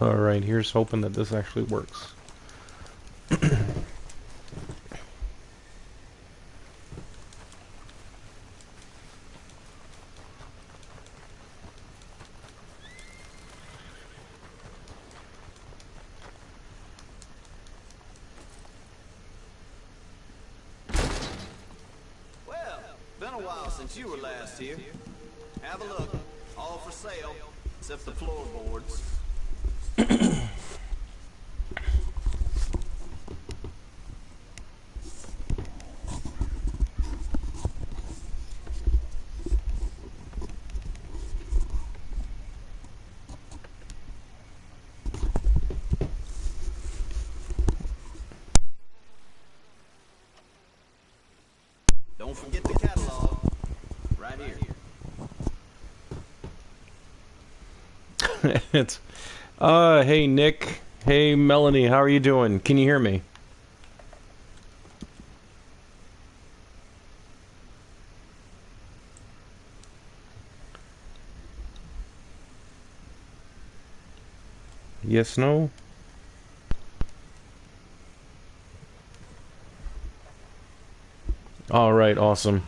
Alright, here's hoping that this actually works. Well, been a while since you were last here. Have a look. All for sale, except the floorboards. Don't forget the catalog. Right here. It's hey Nick, hey Melanie, how are you doing? Can you hear me? Yes, no? Alright, awesome.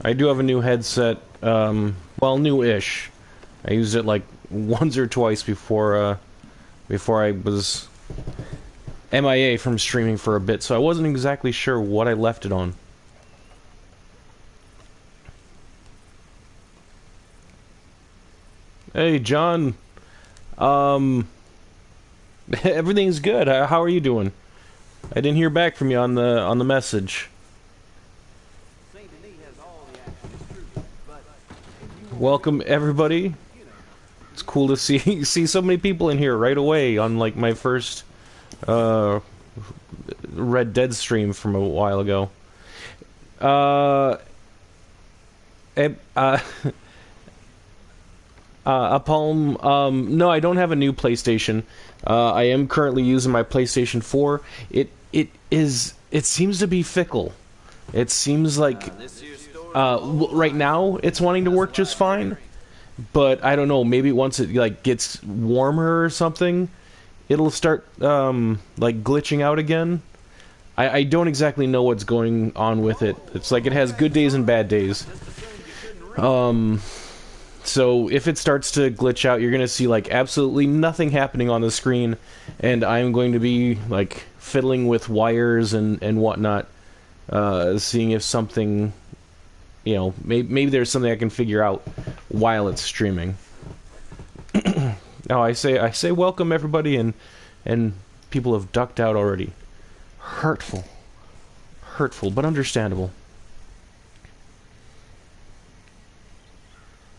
I do have a new headset, well, new-ish. I used it like once or twice before I was MIA from streaming for a bit, so I wasn't exactly sure what I left it on. Hey, John. Everything's good. How are you doing? I didn't hear back from you on the message. Welcome, everybody. It's cool to see so many people in here right away on like my first Red Dead stream from a while ago. Palm. No, I don't have a new PlayStation. I am currently using my PlayStation 4. It seems to be fickle. It seems like right now it's wanting to work just fine, but I don't know. Maybe once it like gets warmer or something, it'll start like glitching out again. I don't exactly know what's going on with it. It's like it has good days and bad days. So if it starts to glitch out, you're going to see like absolutely nothing happening on the screen, and I'm going to be like fiddling with wires and whatnot, seeing if something, you know, maybe there's something I can figure out while it's streaming. Now I say welcome everybody, and people have ducked out already. Hurtful, but understandable.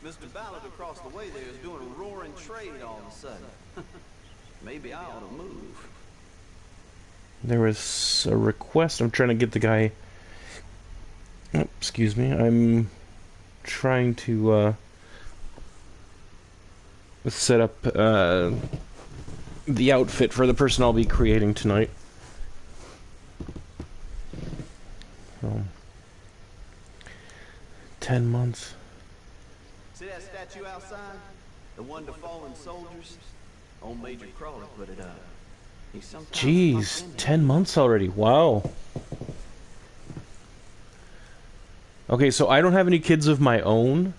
Mr. Ballard across the way there is doing a roaring trade all of a sudden. Maybe I ought to move. There was a request. I'm trying to get the guy... Oh, excuse me. I'm trying to set up the outfit for the person I'll be creating tonight. So, 10 months. See that statue outside? The one to fallen soldiers? Old Major Crawler put it up. Jeez, 10 months already. Wow. Okay, so I don't have any kids of my own.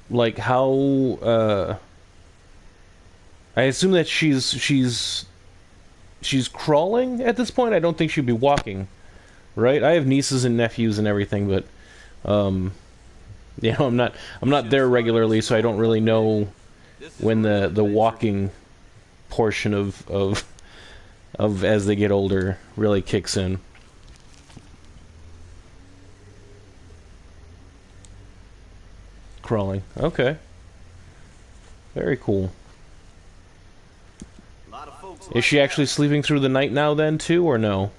Like how I assume that she's crawling at this point. I don't think she'd be walking. Right? I have nieces and nephews and everything, but you know, I'm not there regularly, so I don't really know when the walking portion of as they get older really kicks in. Crawling. Okay. Very cool. Is she actually sleeping through the night now then too, or no?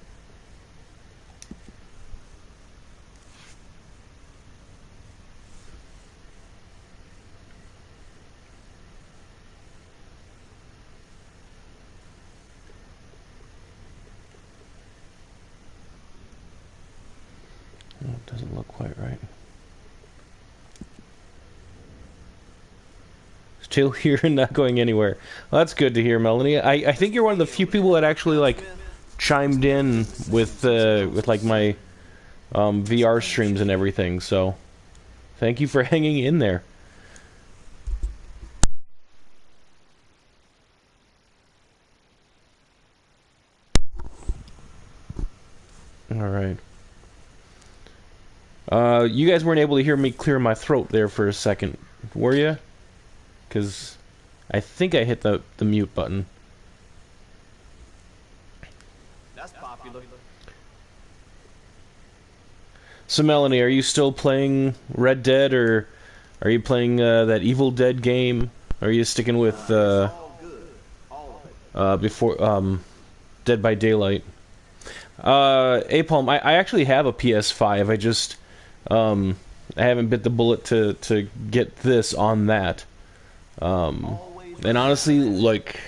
Oh, it doesn't look quite right. Still here and not going anywhere. Well, that's good to hear, Melanie. I think you're one of the few people that actually like chimed in with like my VR streams and everything. So thank you for hanging in there. All right. You guys weren't able to hear me clear my throat there for a second, were you? Because I think I hit the mute button. That's popular. So Melanie, are you still playing Red Dead, or are you playing that Evil Dead game? Or are you sticking with before Dead by Daylight? Apalm, I actually have a PS5. I just I haven't bit the bullet to get this on that. And honestly, like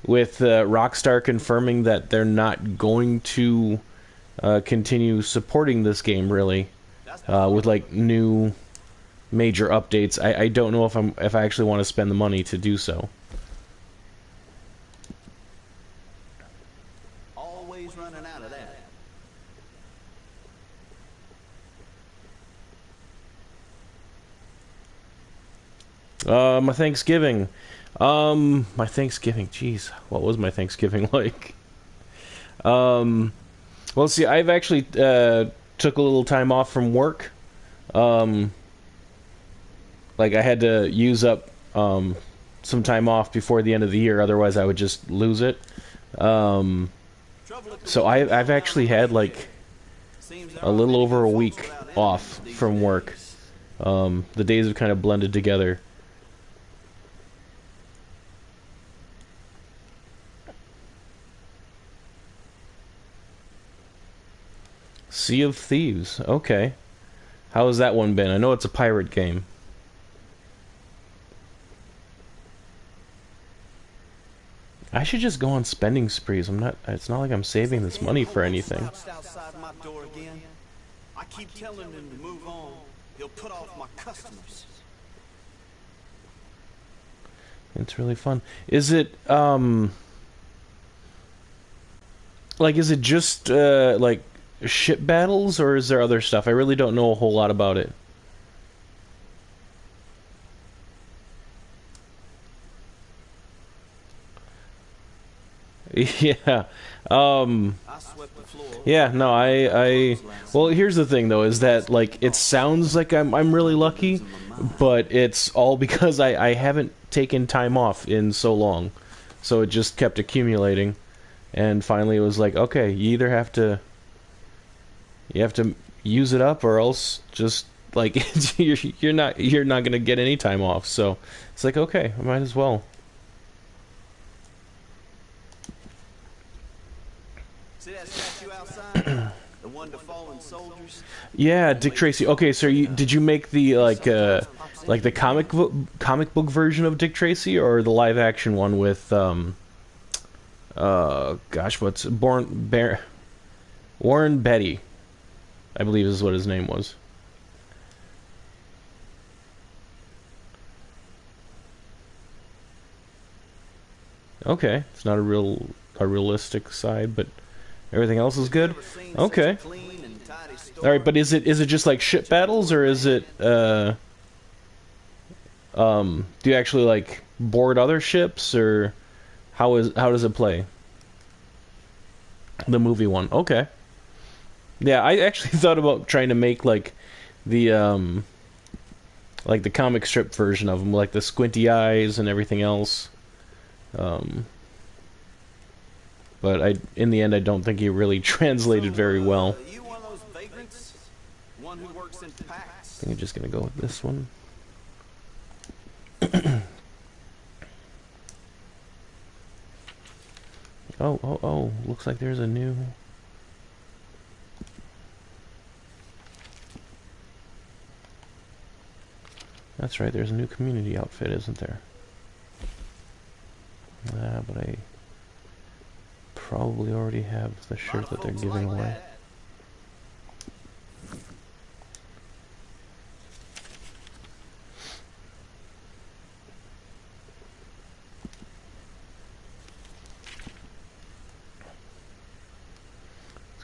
with Rockstar confirming that they're not going to continue supporting this game really with like new major updates, I don't know if I actually want to spend the money to do so. Always running out of that. My Thanksgiving. Jeez, what was my Thanksgiving like? Well, see, I've actually took a little time off from work. Like I had to use up some time off before the end of the year, otherwise I would just lose it. So I've actually had like a little over a week off from work. The days have kind of blended together. Sea of Thieves. Okay. How has that one been? I know it's a pirate game. I should just go on spending sprees. It's not like I'm saving this money for anything. I keep telling him to move on. He'll put off my customers. It's really fun. Is it like is it just like ship battles, or is there other stuff? I really don't know a whole lot about it. Yeah. Yeah, no, well, here's the thing though, is that like it sounds like I'm really lucky, but it's all because I haven't taken time off in so long. So it just kept accumulating, and finally it was like, okay, you either have to use it up, or else just like you're not going to get any time off. So it's like, okay, I might as well. See that statue outside? The one to fallen soldiers? Yeah, Dick Tracy. Okay, so did you make the like the comic book version of Dick Tracy, or the live action one with gosh, what's Warren Beatty, I believe is what his name was. Okay, it's not a realistic side, but everything else is good. Okay. All right, but is it just like ship battles, or is it do you actually like board other ships, or how does it play? The movie one. Okay. Yeah, I actually thought about trying to make like the comic strip version of them, like the squinty eyes and everything else. But in the end, I don't think he really translated very well. You one of those vagrants? One who works in packs? I think I'm just gonna go with this one. Oh! Looks like there's a new. That's right. There's a new community outfit, isn't there? But I probably already have the shirt that they're giving away.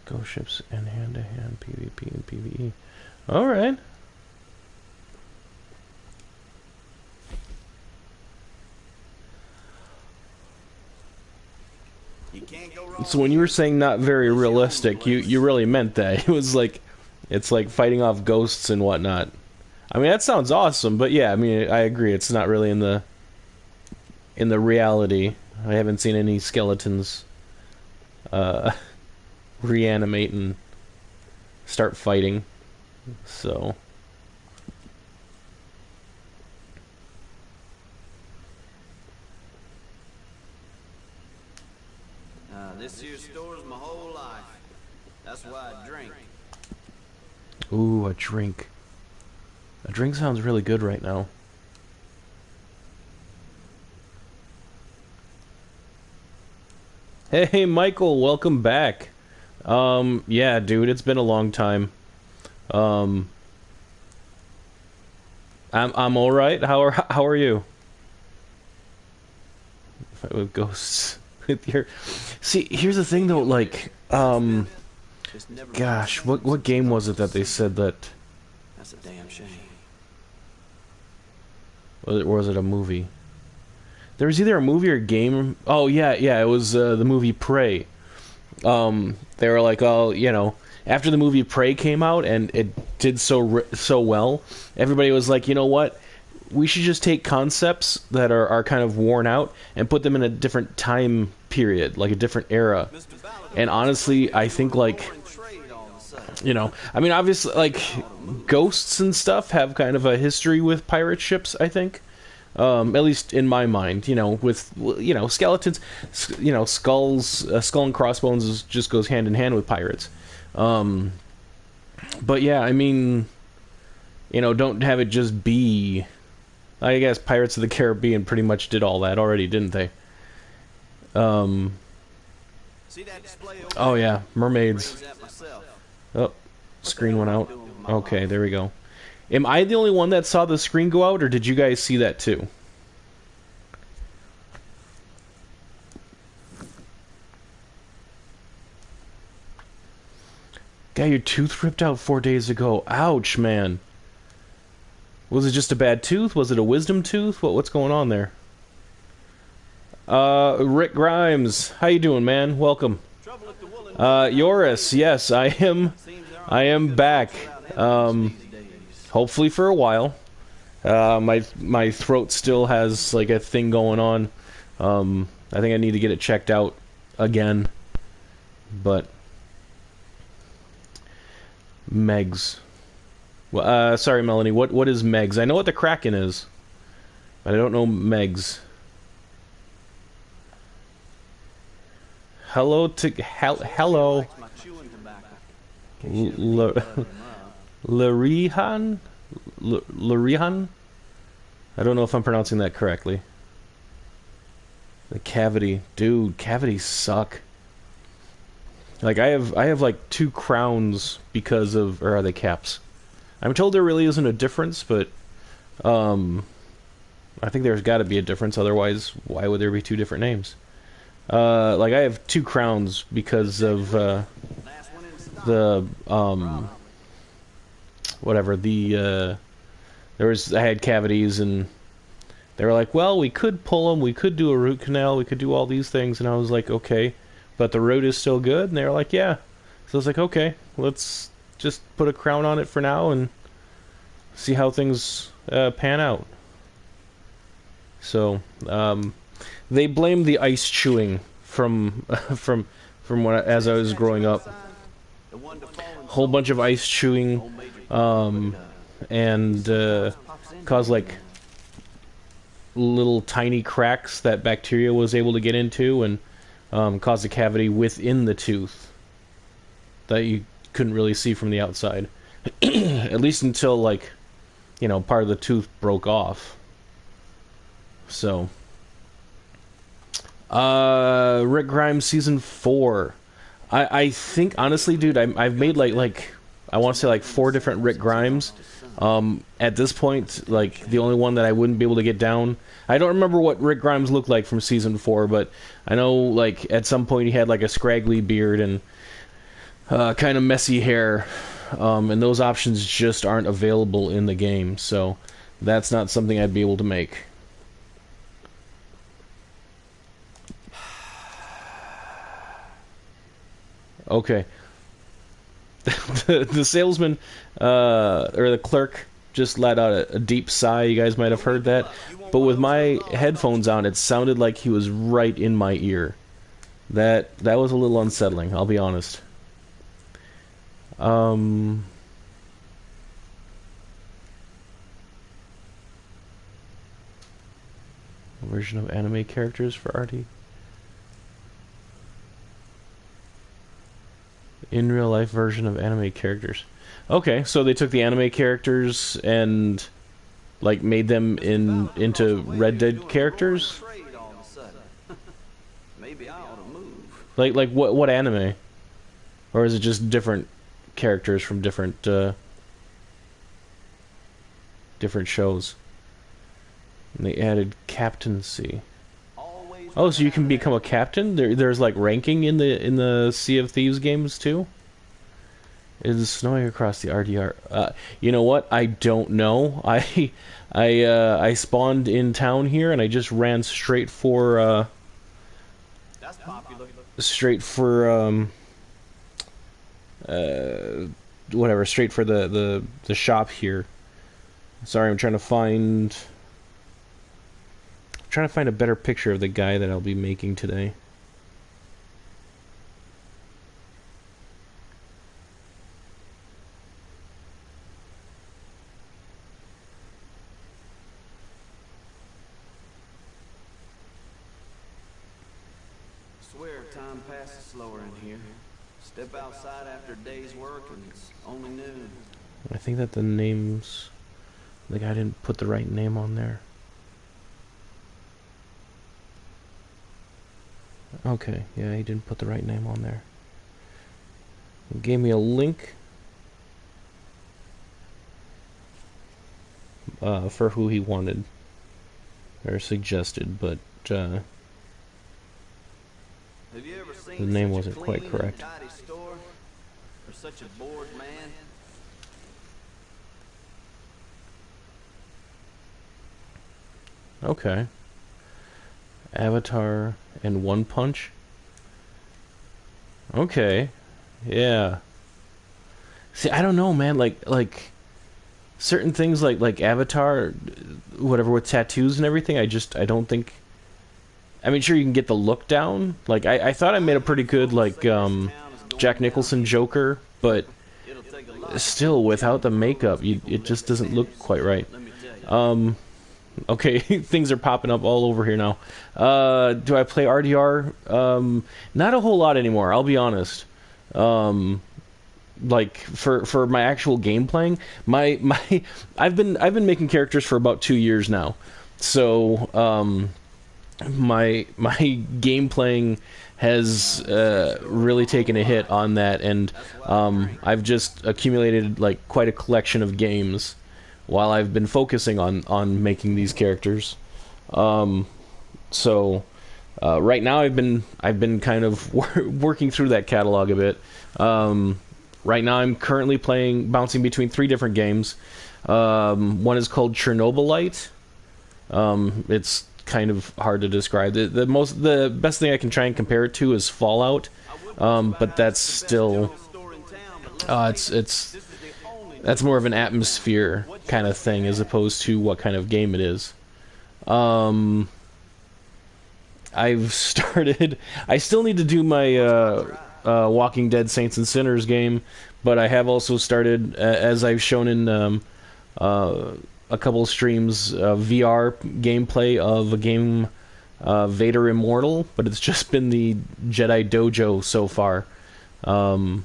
Ghost ships and hand-to-hand PvP and PvE. Alright. You can't go wrong. So when you were saying not very realistic, you really meant that. It was like, it's like fighting off ghosts and whatnot. I mean, that sounds awesome, but yeah, I mean, I agree. It's not really in the reality. I haven't seen any skeletons reanimate and start fighting. So This here store's my whole life. That's why I drink. ooh, a drink. A drink sounds really good right now. Hey, Michael, welcome back. Yeah, dude, it's been a long time. I'm all right. How are you? Fight with ghosts with your. See, here's the thing though. Like, gosh, what game was it that they said that? That's a damn shame. Or was it a movie? There was either a movie or a game. Oh yeah, it was the movie Prey. They were like, oh, you know, after the movie Prey came out and it did so well, everybody was like, you know what? We should just take concepts that are kind of worn out and put them in a different time period, like a different era. And honestly, I think like, you know, I mean, obviously, like ghosts and stuff have kind of a history with pirate ships, I think. At least in my mind, you know, with, you know, skeletons, you know, skulls, skull and crossbones just goes hand in hand with pirates. But yeah, I mean, you know, don't have it just be. I guess Pirates of the Caribbean pretty much did all that already, didn't they? Oh yeah, mermaids. Oh, screen went out. Okay, there we go. Am I the only one that saw the screen go out, or did you guys see that too? Got your tooth ripped out 4 days ago. Ouch, man. Was it just a bad tooth? Was it a wisdom tooth? What's going on there? Rick Grimes, how you doing, man? Welcome. Yoris, yes, I am back. Hopefully for a while. My throat still has like a thing going on. I think I need to get it checked out again. But Megs. Well, sorry, Melanie. What is Megs? I know what the Kraken is, but I don't know Megs. Hello to hello. Larihan? Larihan? I don't know if I'm pronouncing that correctly. The cavity. Dude, cavities suck. Like, I have like 2 crowns because of... Or are they caps? I'm told there really isn't a difference, but... I think there's got to be a difference, otherwise why would there be 2 different names? Like, I have 2 crowns because of, the, whatever, the, I had cavities, and they were like, well, we could pull them, we could do a root canal, we could do all these things, and I was like, okay, but the root is still good, and they were like, yeah. So I was like, okay, let's just put a crown on it for now, and see how things, pan out. So, they blamed the ice chewing from when as I was growing up. Whole bunch of ice chewing, and caused like little tiny cracks that bacteria was able to get into, and caused a cavity within the tooth that you couldn't really see from the outside. At least until, like, you know, part of the tooth broke off. So, Rick Grimes Season 4. I think, honestly, dude, I've made, like I want to say, like, 4 different Rick Grimes. At this point, like, the only one that I wouldn't be able to get down... I don't remember what Rick Grimes looked like from Season 4, but I know, like, at some point he had, like, a scraggly beard, and kind of messy hair, and those options just aren't available in the game, so that's not something I'd be able to make. Okay. The salesman, or the clerk, just let out a deep sigh. You guys might have heard that. But with my headphones on, it sounded like he was right in my ear. That was a little unsettling, I'll be honest. Version of anime characters for Artie. In real life version of anime characters. Okay, so they took the anime characters and like made them into Red Dead characters. Maybe I ought to move. Like what anime? Or is it just different characters from different different shows? And they added captaincy. Oh, so you can become a captain? There's like ranking in the Sea of Thieves games too? It is snowing across the RDR. You know what? I don't know. I spawned in town here and I just ran straight for That's popular. Whatever, straight for the shop here. Sorry, I'm trying to find a better picture of the guy that I'll be making today. Swear time passes slower in here. Step outside after a day's work and it's only noon. I think that the names... the guy didn't put the right name on there. Okay, yeah, he didn't put the right name on there. He gave me a link for who he wanted or suggested, but Have you ever seen the name such a wasn't quite clean correct. and tidy store? Or such a bored man? Okay. Avatar and One Punch. Okay. Yeah. See, I don't know, man. Like certain things like Avatar, whatever with tattoos and everything. I don't think. I mean, sure you can get the look down. Like I thought I made a pretty good Jack Nicholson Joker, but still without the makeup, it just doesn't look quite right. Okay, things are popping up all over here now. Do I play RDR? Not a whole lot anymore, I'll be honest. Like for my actual game playing, I've been making characters for about 2 years now. So my game playing has really taken a hit on that, and I've just accumulated like quite a collection of games while I've been focusing on making these characters. So right now I've been kind of working through that catalog a bit. Right now I'm currently bouncing between 3 different games. One is called Chernobylite. It's kind of hard to describe. The best thing I can try and compare it to is Fallout, but that's still that's more of an atmosphere kind of thing as opposed to what kind of game it is. I've started. I still need to do my Walking Dead Saints and Sinners game, but I have also started, as I've shown in a couple of streams, VR gameplay of a game, Vader Immortal, but it's just been the Jedi Dojo so far. And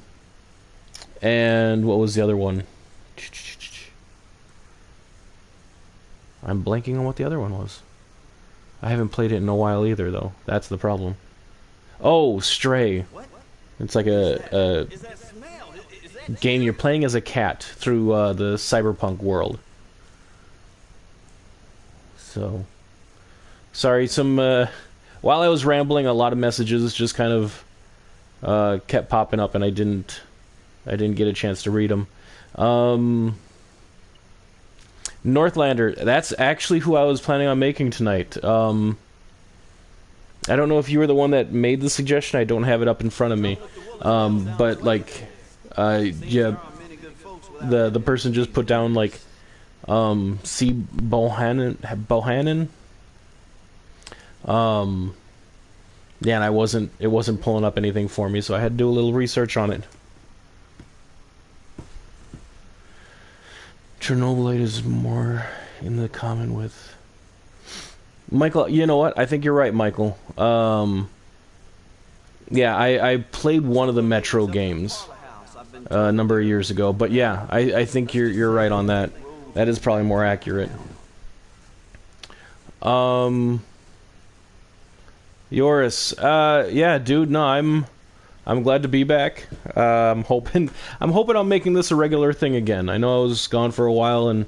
what was the other one? I'm blanking on what the other one was. I haven't played it in a while either, though. That's the problem. Oh, Stray. It's like a game you're playing as a cat through the cyberpunk world. So, sorry, while I was rambling, a lot of messages just kind of kept popping up, and I didn't I didn't get a chance to read them. Northlander, that's actually who I was planning on making tonight. I don't know if you were the one that made the suggestion. I don't have it up in front of me. But like, yeah, the person just put down like, C. Bohannon. Yeah, and it wasn't pulling up anything for me, so I had to do a little research on it. Chernobylite is more in the common with Michael. You know what? I think you're right, Michael. Yeah, I played one of the Metro games a number of years ago, but yeah, I think you're right on that. That is probably more accurate. Yoris, yeah, dude, no, I'm glad to be back. I'm hoping I'm making this a regular thing again. I know I was gone for a while and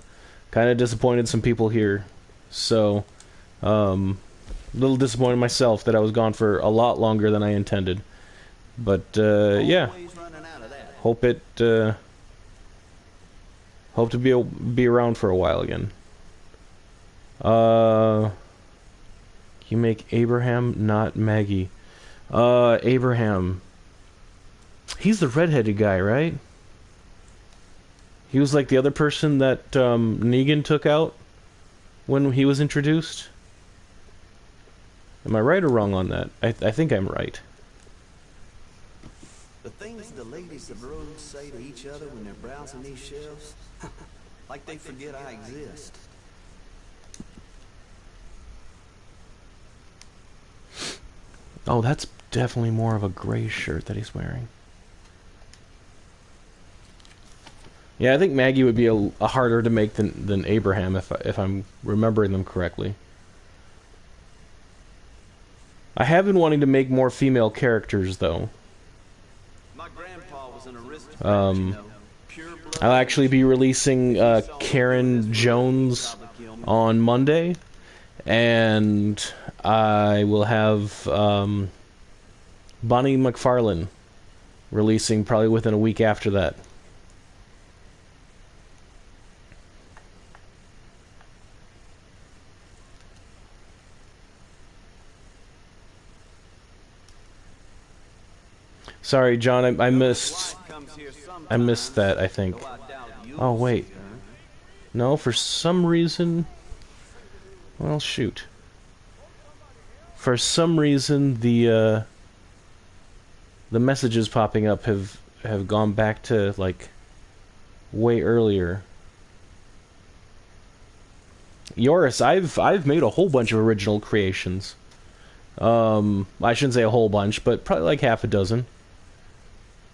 kind of disappointed some people here. So, a little disappointed myself that I was gone for a lot longer than I intended. But yeah, hope to be around for a while again. You make Abraham, not Maggie. Abraham. He's the redheaded guy, right? He was like the other person that Negan took out when he was introduced. Am I right or wrong on that? I think I'm right. The things the ladies of the road say to each other when they're browsing these shelves, like they forget I exist. Oh, that's definitely more of a gray shirt that he's wearing. Yeah, I think Maggie would be a harder to make than Abraham if I'm remembering them correctly. I have been wanting to make more female characters though. My grandpa was an aristocrat, you know. I'll actually be releasing Karen Jones on Monday, and I will have Bonnie McFarlane releasing probably within a week after that. Sorry, John, I missed that, I think. Oh, wait. No, for some reason... Well, shoot. For some reason, the messages popping up have gone back to, like, way earlier. Yoris, I've made a whole bunch of original creations. I shouldn't say a whole bunch, but probably like half a dozen.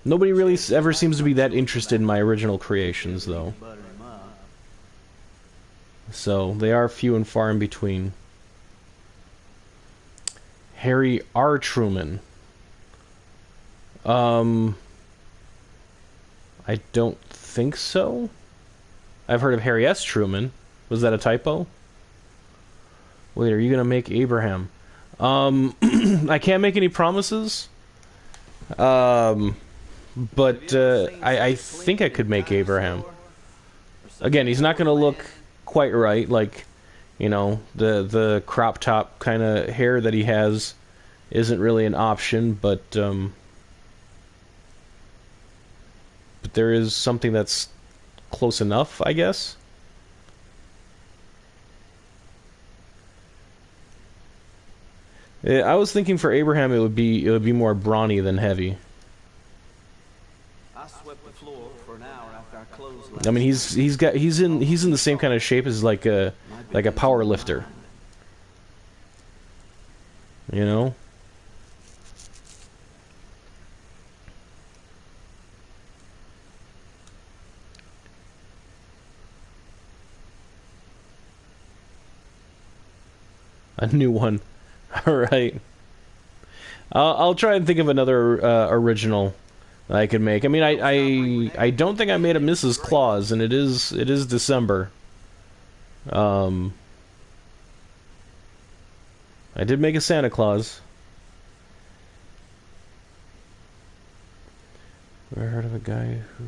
Nobody really ever seems to be that interested in my original creations, though. So, they are few and far in between. Harry R. Truman. I don't think so. I've heard of Harry S. Truman. Was that a typo? Wait, are you gonna make Abraham? I can't make any promises. But I think I could make Abraham. Again, he's not gonna look quite right, like, you know, the crop top kind of hair that he has isn't really an option, but there is something that's close enough, I guess. I was thinking for Abraham it would be more brawny than heavy. I swept the floor for an hour after I closed. I mean, he's in the same kind of shape as like a power lifter. You know? A new one. Alright. I'll try and think of another original that I could make. I mean, I don't think I made a Mrs. Claus, and it is December. I did make a Santa Claus. Ever heard of a guy who...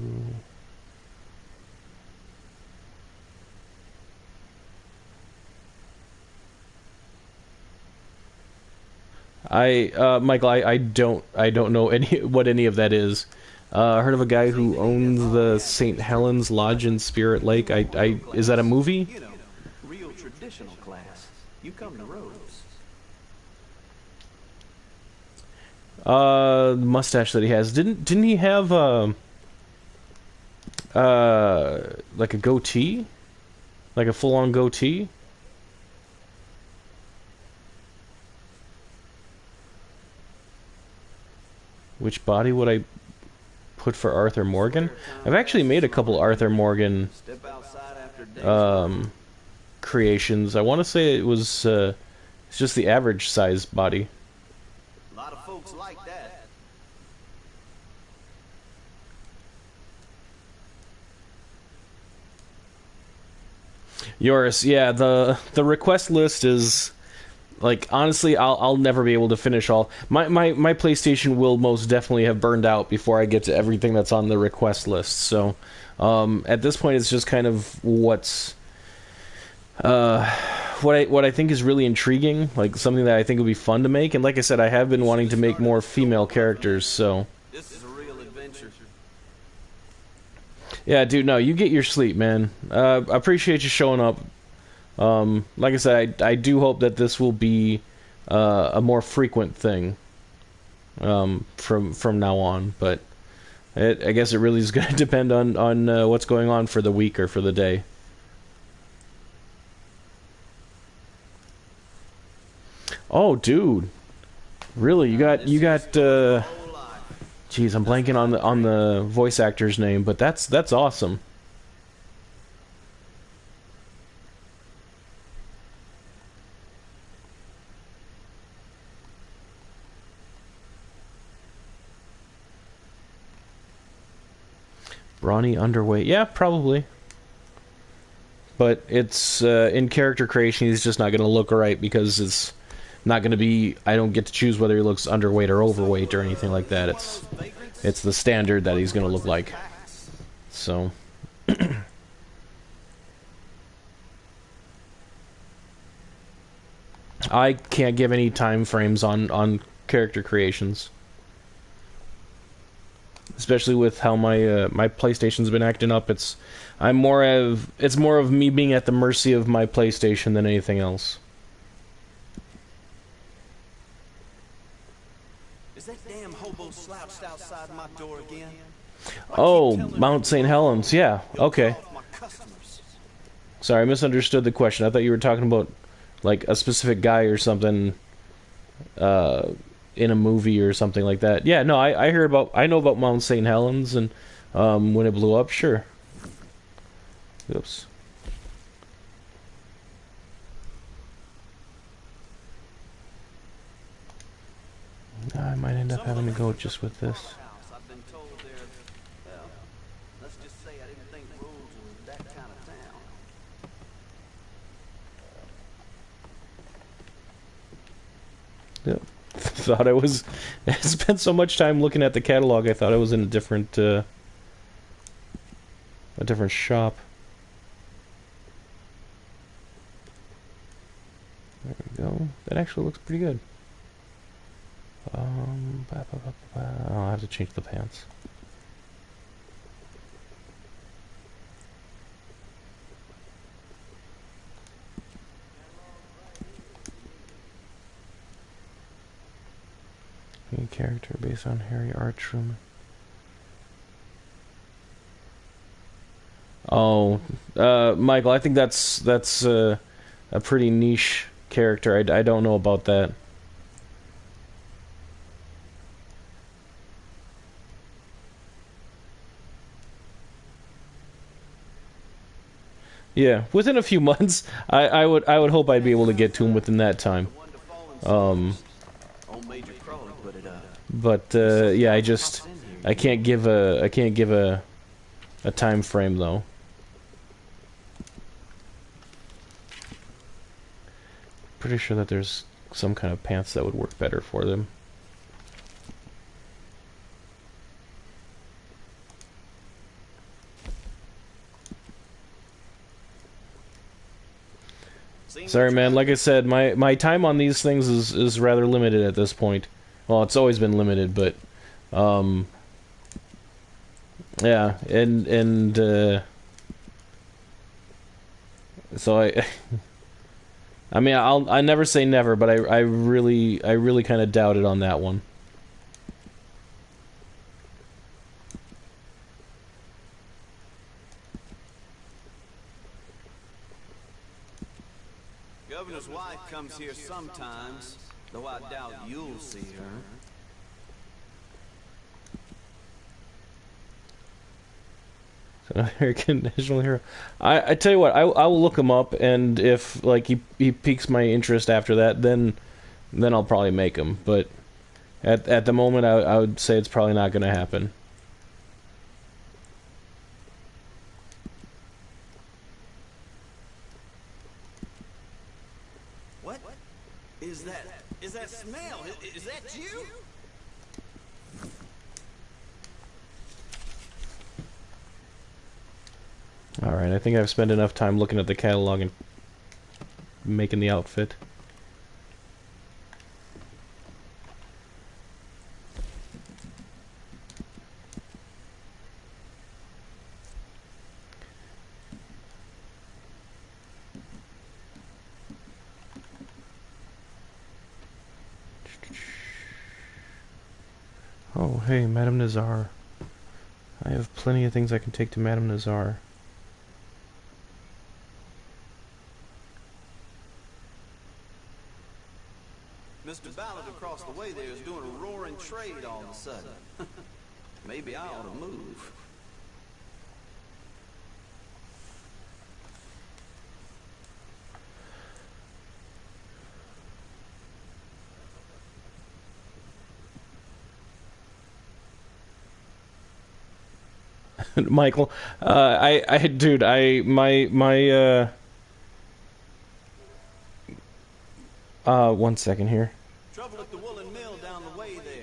Michael, I don't know any what any of that is. I heard of a guy who owns the St. Helens Lodge in Spirit Lake. Is that a movie? You know, real traditional class. You come to Rhodes. Mustache that he has. Didn't he have like a goatee? Like a full-on goatee? Which body would I put for Arthur Morgan? I've actually made a couple Arthur Morgan Step outside after days. creations. I want to say it was it's just the average size body. A lot of folks like that. Yours, yeah. The request list is like, honestly, I'll never be able to finish all. My PlayStation will most definitely have burned out before I get to everything that's on the request list. So at this point, it's just kind of what's what I think is really intriguing, like something that I think would be fun to make. And like I said, I have been wanting to make more female characters. So This is a real adventure. yeah, dude, no, you get your sleep, man. I appreciate you showing up. Like I said, I do hope that this will be a more frequent thing from now on. But I guess it really is going to depend on what's going on for the week or for the day. Oh, dude, really? You got Jeez, I'm blanking on the voice actor's name, but that's awesome. Brawny underweight. Yeah, probably. But it's in character creation, he's just not going to look right because it's not going to be. I don't get to choose whether he looks underweight or overweight or anything like that. It's the standard that he's going to look like. So. I can't give any time frames on character creations. Especially with how my PlayStation's been acting up, it's more of me being at the mercy of my PlayStation than anything else. Is that damn hobo slouched outside my door again? Oh, Mount St. Helens, yeah, okay. My customers. Sorry, I misunderstood the question. I thought you were talking about like a specific guy or something in a movie or something like that. Yeah, no, I know about Mount St. Helens and when it blew up, sure. Oops. I might end up having to go just with this. I've been told they're, well, let's just say I didn't think Rhodes was that kind of town. Yep. Thought I was. I spent so much time looking at the catalog. I thought I was in a different shop. There we go. That actually looks pretty good. I'll have to change the pants. Main character based on Harry R. Truman. Oh, Michael, I think that's a pretty niche character. I don't know about that. Yeah, within a few months, I would hope I'd be able to get to him within that time. But yeah, I can't give a time frame though. Pretty sure that there's some kind of pants that would work better for them. Sorry, man. Like I said, my time on these things is rather limited at this point. Well, it's always been limited, but yeah, and so I I mean, I never say never, but I really kind of doubt it on that one. Governor's wife comes here sometimes, though I doubt you'll see her. American national hero. I tell you what, I will look him up, and if like he piques my interest after that, then I'll probably make him. But at the moment, I would say it's probably not going to happen. What is that? Is that smell? Is that you? Alright, I think I've spent enough time looking at the catalog and making the outfit. Oh, hey, Madame Nazar. I have plenty of things I can take to Madame Nazar. Mr. Ballard across the way there is doing a roaring trade all of a sudden. Maybe I ought to move. Michael, dude, one second here. Trouble at the woolen mill down the way there.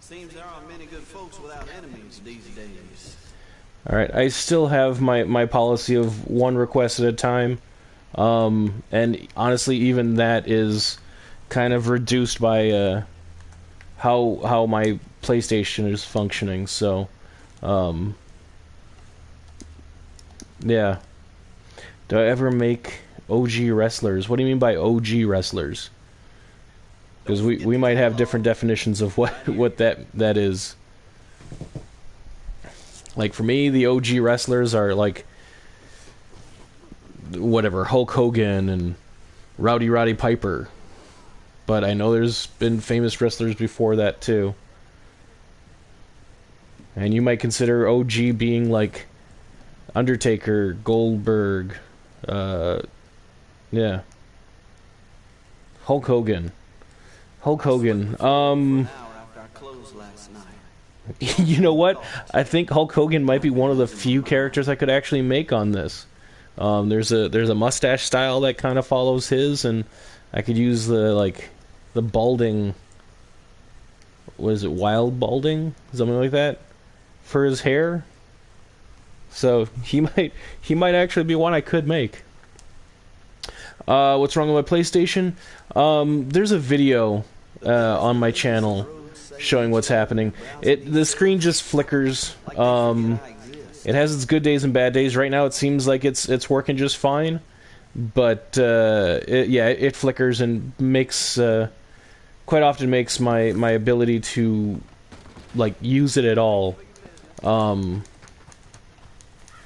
Seems there aren't many good folks without enemies these days. Alright, I still have my policy of one request at a time. And honestly, even that is kind of reduced by, how my PlayStation is functioning, so, yeah. Do I ever make OG wrestlers? What do you mean by OG wrestlers? Because we might have different definitions of what that is. Like, for me, the OG wrestlers are, like, whatever, Hulk Hogan and Roddy Piper. But I know there's been famous wrestlers before that, too. And you might consider OG being, like, Undertaker, Goldberg, yeah. Hulk Hogan. You know what? I think Hulk Hogan might be one of the few characters I could actually make on this. There's a mustache style that kind of follows his, and I could use the balding. What is it? Wild balding, something like that, for his hair. So he might actually be one I could make. What's wrong with my PlayStation? There's a video on my channel showing what's happening. The screen just flickers. It has its good days and bad days. Right now, it seems like it's working just fine, but it flickers and makes quite often makes my ability to like use it at all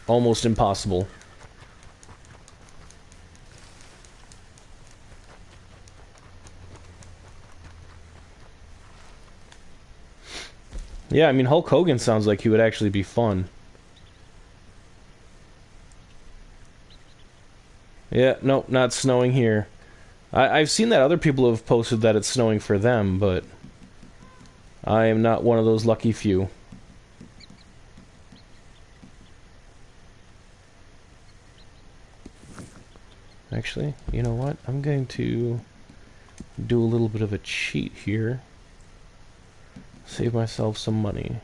almost impossible. Yeah, I mean, Hulk Hogan sounds like he would actually be fun. Yeah, nope, not snowing here. I've seen that other people have posted that it's snowing for them, but I am not one of those lucky few. Actually, you know what? I'm going to do a little bit of a cheat here. Save myself some money.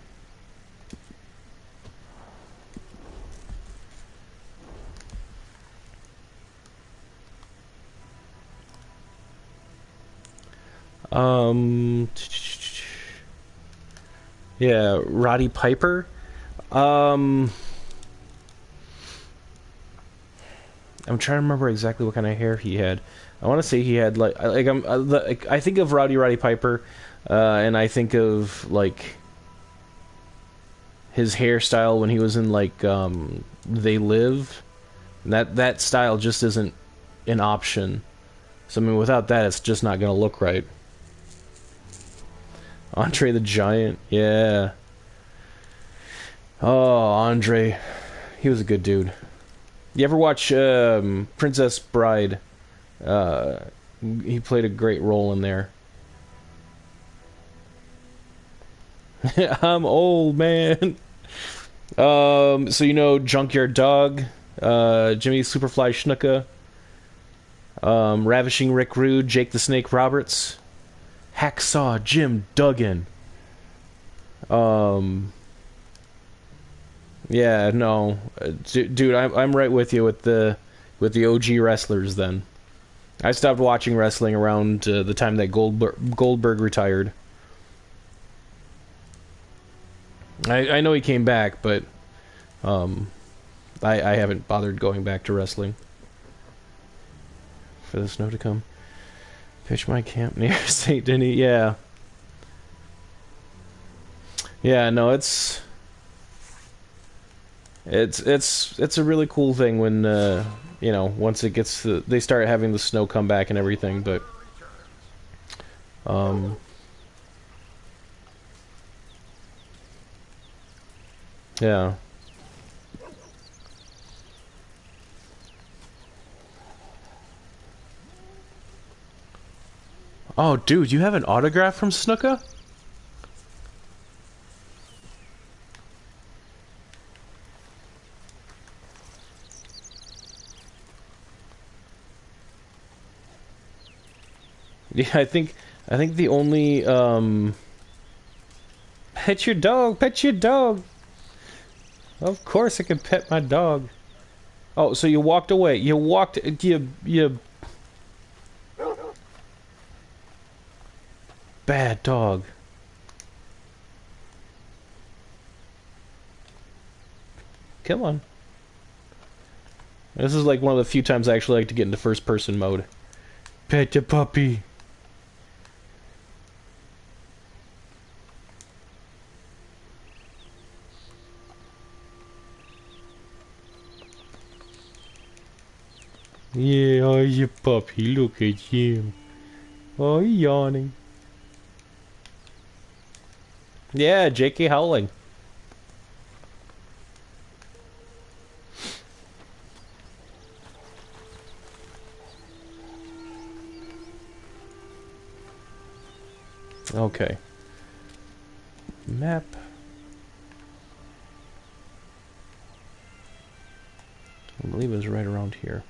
Um, yeah, Roddy Piper. Um, I'm trying to remember exactly what kind of hair he had. I want to say he had I think of Roddy Piper, and I think of like his hairstyle when he was in like They Live. And that style just isn't an option. So I mean, without that, it's just not gonna look right. Andre the Giant, yeah. Oh, Andre, he was a good dude. You ever watch Princess Bride? Uh, he played a great role in there. I'm old, man. So you know Junkyard Dog, Jimmy Superfly Snuka, Ravishing Rick Rude, Jake the Snake Roberts, Hacksaw Jim Duggan. Yeah, no, dude, I'm right with you with the OG wrestlers. Then I stopped watching wrestling around the time that Goldberg retired. I know he came back, but um, I haven't bothered going back to wrestling. For the snow to come. Pitch my camp near St. Denis. Yeah. Yeah, no, it's a really cool thing when you know, once it gets they start having the snow come back and everything, but um yeah. Oh, dude, you have an autograph from Snuka? Yeah, I think the only pet your dog, pet your dog. Of course I can pet my dog. Oh, so you walked away. You walked you bad dog. Come on. This is like one of the few times I actually like to get into first person mode. Pet your puppy. Yeah, oh, your puppy. Look at him. Oh, he's yawning. Yeah, J.K. Howling. Okay. Map. I believe it was right around here.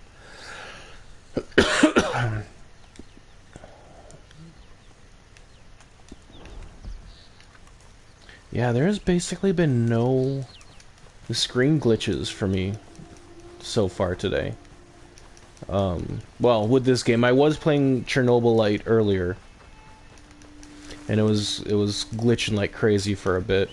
Yeah, there's basically been no screen glitches for me so far today. Well, with this game, I was playing Chernobyl Light earlier, and it was glitching like crazy for a bit.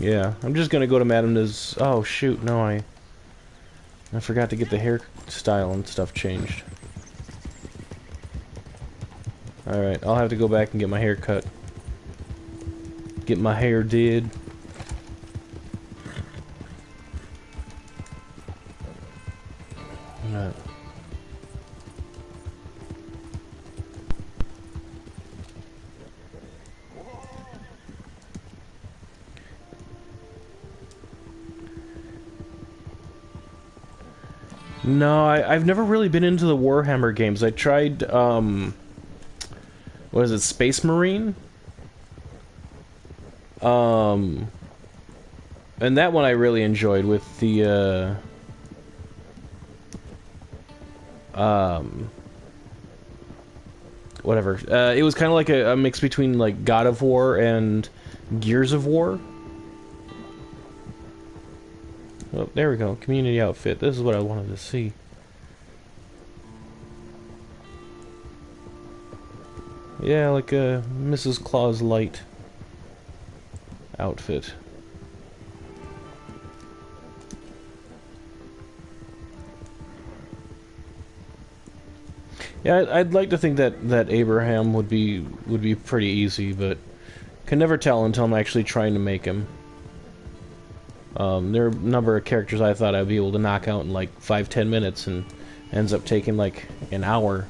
Yeah, I'm just gonna go to Madame Naz. Oh shoot, no, I forgot to get the hairstyle and stuff changed. Alright, I'll have to go back and get my hair cut. Get my hair did. Alright. No, I've never really been into the Warhammer games. I tried, what is it, Space Marine? And that one I really enjoyed with the, whatever. It was kind of like a mix between like God of War and Gears of War. Oh, there we go. Community outfit. This is what I wanted to see. Yeah, like a Mrs. Claus light outfit. Yeah, I'd like to think that Abraham would be pretty easy, but can never tell until I'm actually trying to make him. There are a number of characters I thought I'd be able to knock out in like 5-10 minutes, and ends up taking like an hour.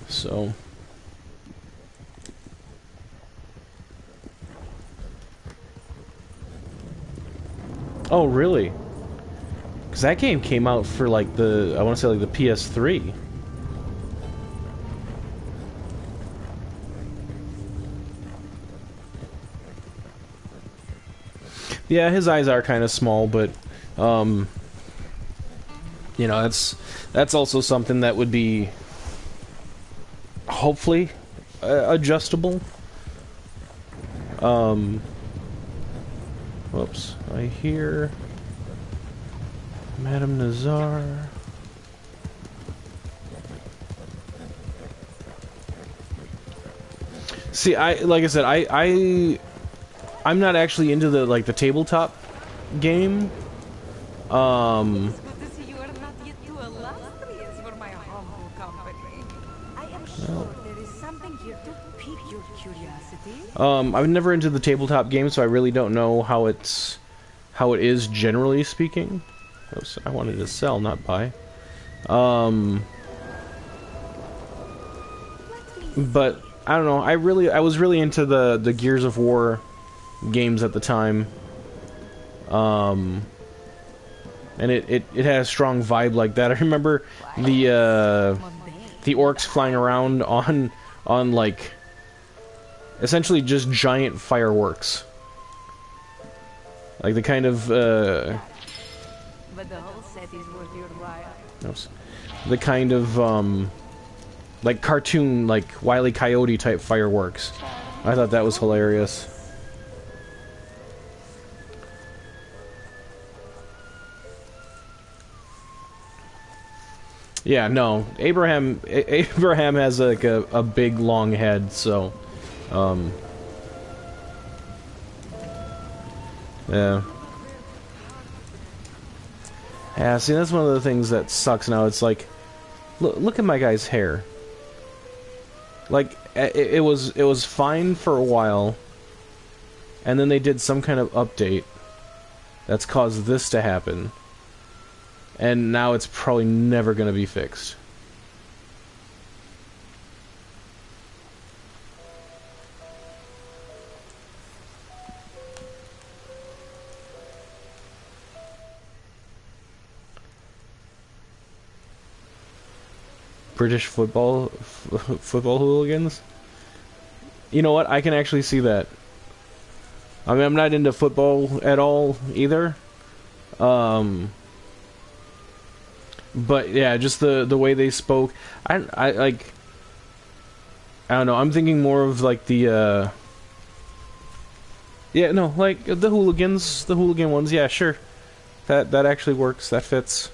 So. Oh, really? Because that game came out for like I want to say like the PS3. Yeah, his eyes are kind of small, but you know, that's also something that would be hopefully adjustable. Whoops, I hear Madame Nazar. See, like I said, I'm not actually into the tabletop game. It's good to see you are not yet too illustrious for my humble company. I am sure there is something here to pique your curiosity. I'm never into the tabletop game, so I really don't know how it is generally speaking. Oops, I wanted to sell, not buy. But I don't know. I was really into the Gears of War games at the time. And it had a strong vibe like that. I remember the orcs flying around on like essentially just giant fireworks. Like the kind of But the whole set is worth your while. the kind of like cartoon, like Wile E. Coyote type fireworks. I thought that was hilarious. Yeah, no. Abraham has like a big long head, so yeah. Yeah, see, that's one of the things that sucks now. It's like, look at my guy's hair. Like, it was fine for a while, and then they did some kind of update that's caused this to happen. And now it's probably never going to be fixed. British football hooligans? You know what? I can actually see that. I mean, I'm not into football at all either. But yeah, just the way they spoke. I like. I don't know. I'm thinking more of like the. Yeah, no, like the hooligans, the hooligan ones. Yeah, sure. That actually works. That fits.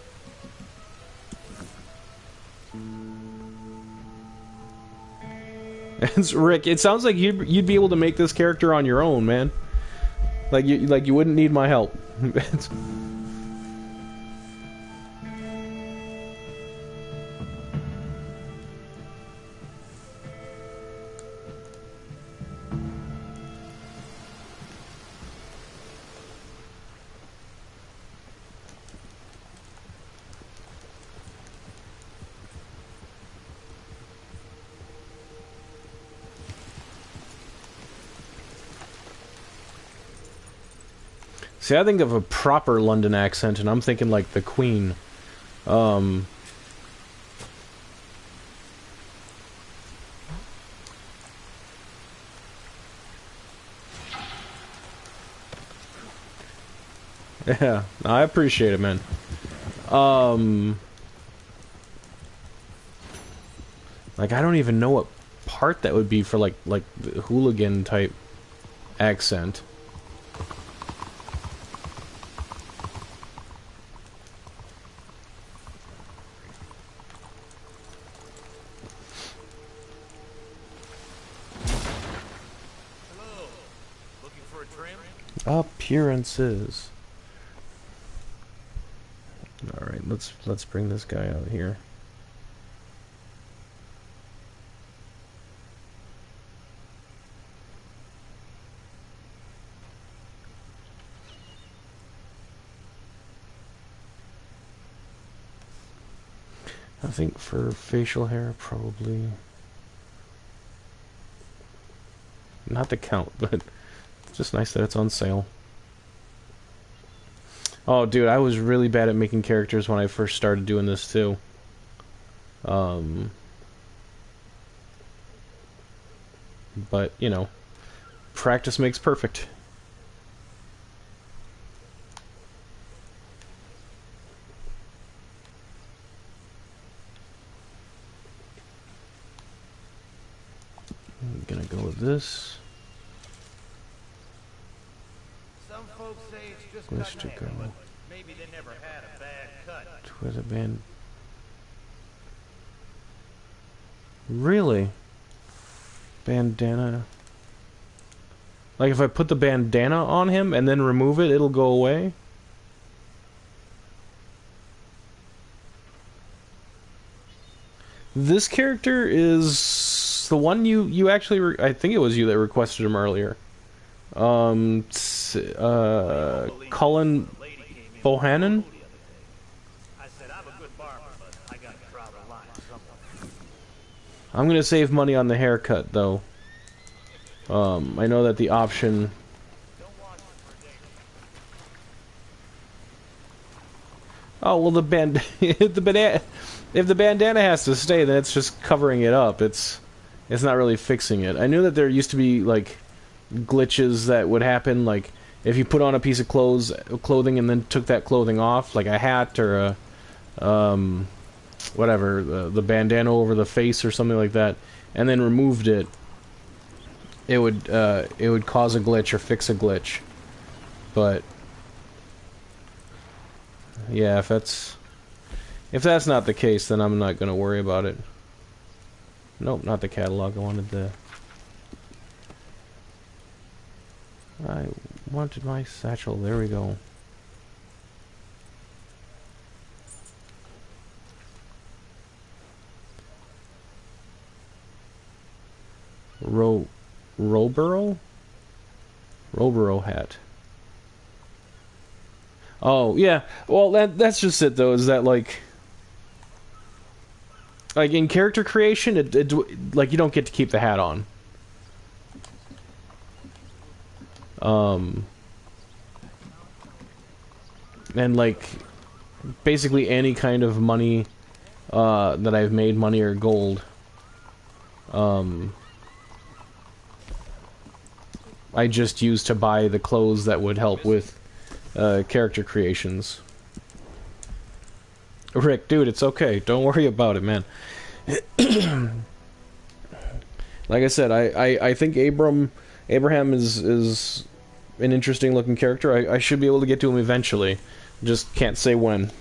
It's Rick. It sounds like you'd be able to make this character on your own, man. Like you wouldn't need my help. See, I think of a proper London accent, and I'm thinking like the Queen. Yeah, I appreciate it, man. Like, I don't even know what part that would be for like the hooligan type accent. Hello. Looking for a trim? Appearances. All right, let's bring this guy out here. I think for facial hair, probably not the count, but it's just nice that it's on sale. Oh, dude, I was really bad at making characters when I first started doing this too. But you know, practice makes perfect. I'm gonna go with this. Some folks say it's just Wish cutting to hair, go. but maybe they never had a bad cut. With a band. Really? Bandana. Like if I put the bandana on him and then remove it, it'll go away? This character is the one you actually I think it was you that requested him earlier. Cullen Bohannon? I said I'm a good barber, but I gotta draw the line somewhere. I'm gonna save money on the haircut though. I know that the option. Oh well, the band if the bandana has to stay, then it's just covering it up. It's not really fixing it. I knew that there used to be like glitches that would happen, like if you put on a piece of clothing and then took that clothing off, like a hat or a whatever, the bandana over the face or something like that, and then removed it, it would cause a glitch or fix a glitch. But yeah, if that's not the case, then I'm not gonna worry about it. Nope, not the catalog. I wanted my satchel. There we go. Roboro hat. Oh yeah. Well, that's just it though. Is that like in character creation, it like you don't get to keep the hat on. And like basically any kind of money that I've made, money or gold, I just used to buy the clothes that would help with character creations. Rick, dude, it's okay. Don't worry about it, man. Like I said, I think Abraham is an interesting looking character. I should be able to get to him eventually. Just can't say when.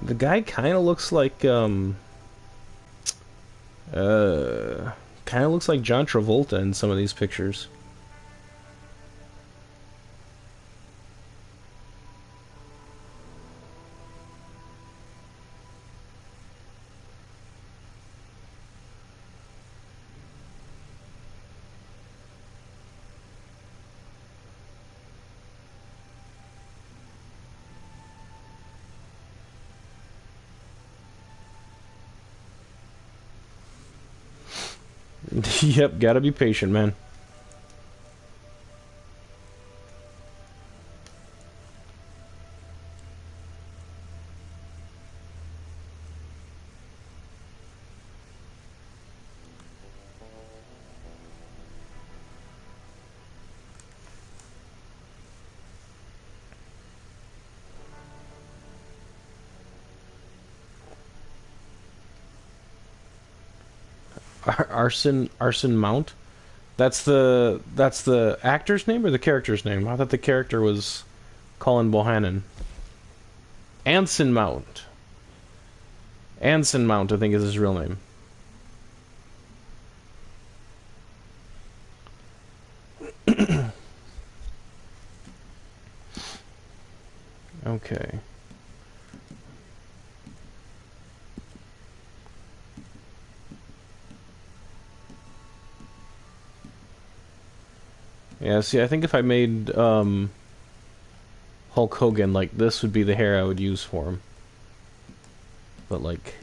The guy kind of looks like kind of looks like John Travolta in some of these pictures. Yep, gotta be patient, man. Arson Mount. That's the actor's name or the character's name? I thought the character was Colin Bohannon. Anson Mount. Anson Mount, I think, is his real name. Okay. Yeah, see, I think if I made Hulk Hogan, like, this would be the hair I would use for him. But, like,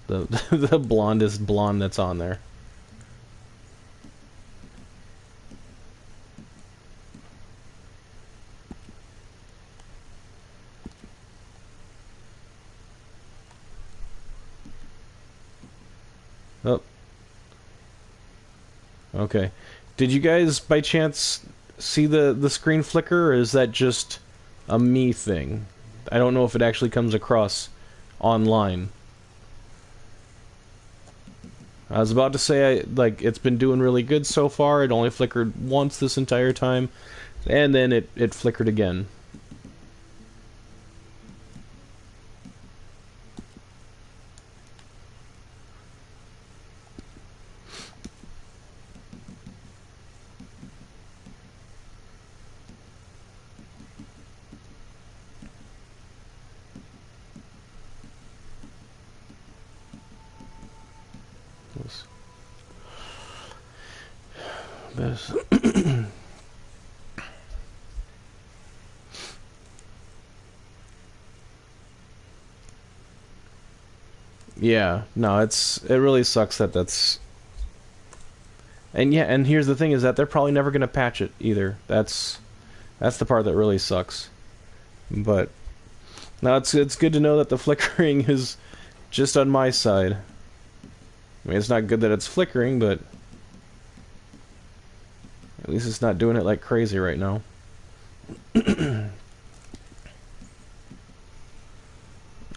the the blondest blonde that's on there. Oh. Okay. Did you guys, by chance, see the screen flicker, or is that just a me thing? I don't know if it actually comes across online. I was about to say, like, it's been doing really good so far. It only flickered once this entire time, and then it flickered again. This. Yeah, no, it really sucks that that's. And yeah, and here's the thing is that they're probably never gonna patch it either. That's the part that really sucks. But now it's good to know that the flickering is just on my side. I mean, it's not good that it's flickering, but at least it's not doing it like crazy right now.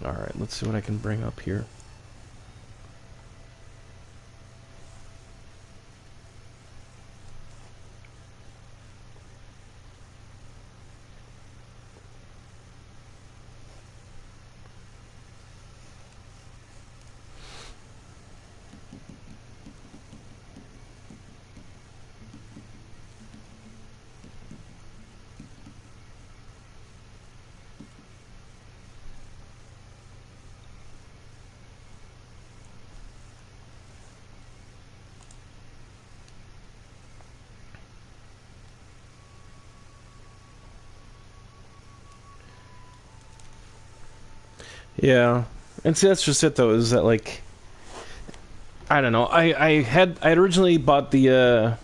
Alright, let's see what I can bring up here. Yeah, and see that's just it though. Is that like I don't know. I originally bought the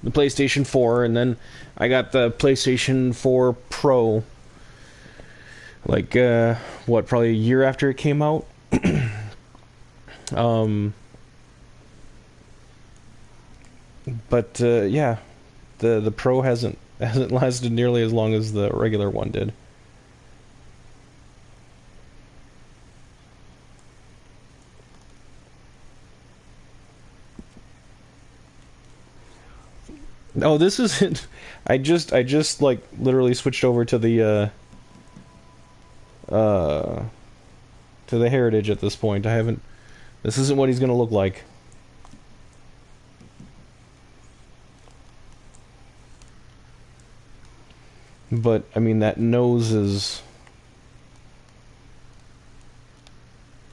PlayStation 4, and then I got the PlayStation 4 Pro. Like what? Probably a year after it came out. um, but yeah, the Pro hasn't lasted nearly as long as the regular one did. Oh, this isn't. I just like literally switched over uh to the Heritage at this point. I haven't. This isn't what he's gonna look like. But I mean that nose is.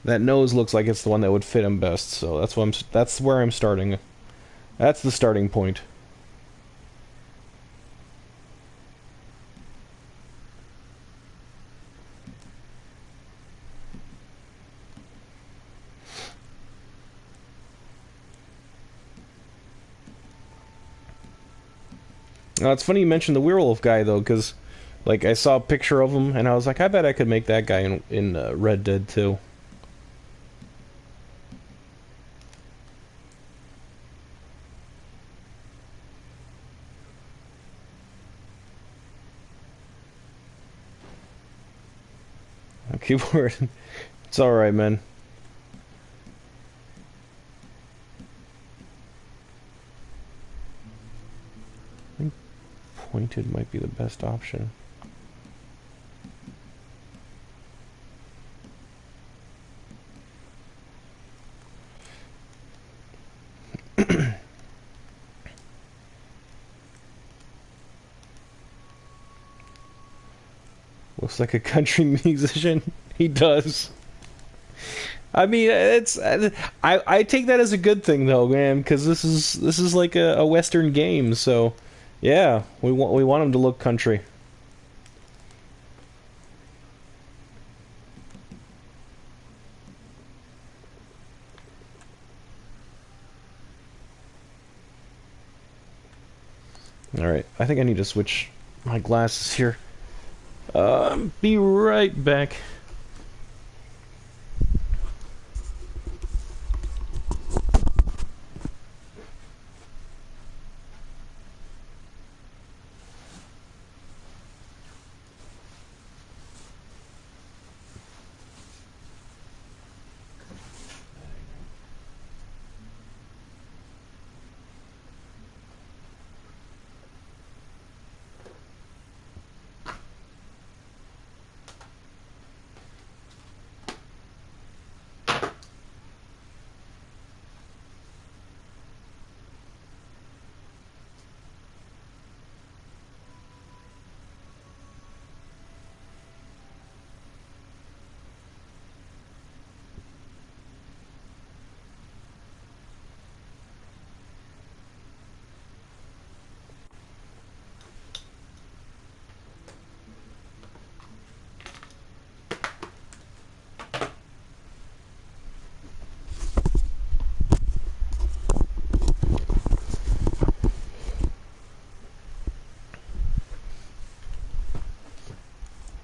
That nose looks like it's the one that would fit him best. So that's what I'm. That's where I'm starting. That's the starting point. Now, it's funny you mentioned the werewolf guy, though, because, like, I saw a picture of him, and I was like, I bet I could make that guy in Red Dead 2. Keyboard. It's alright, man. I think pointed might be the best option. Looks like a country musician. He does. I mean, it's I take that as a good thing though, man, because this is like a Western game. So, yeah, we want him to look country. All right, I think I need to switch my glasses here. Be right back.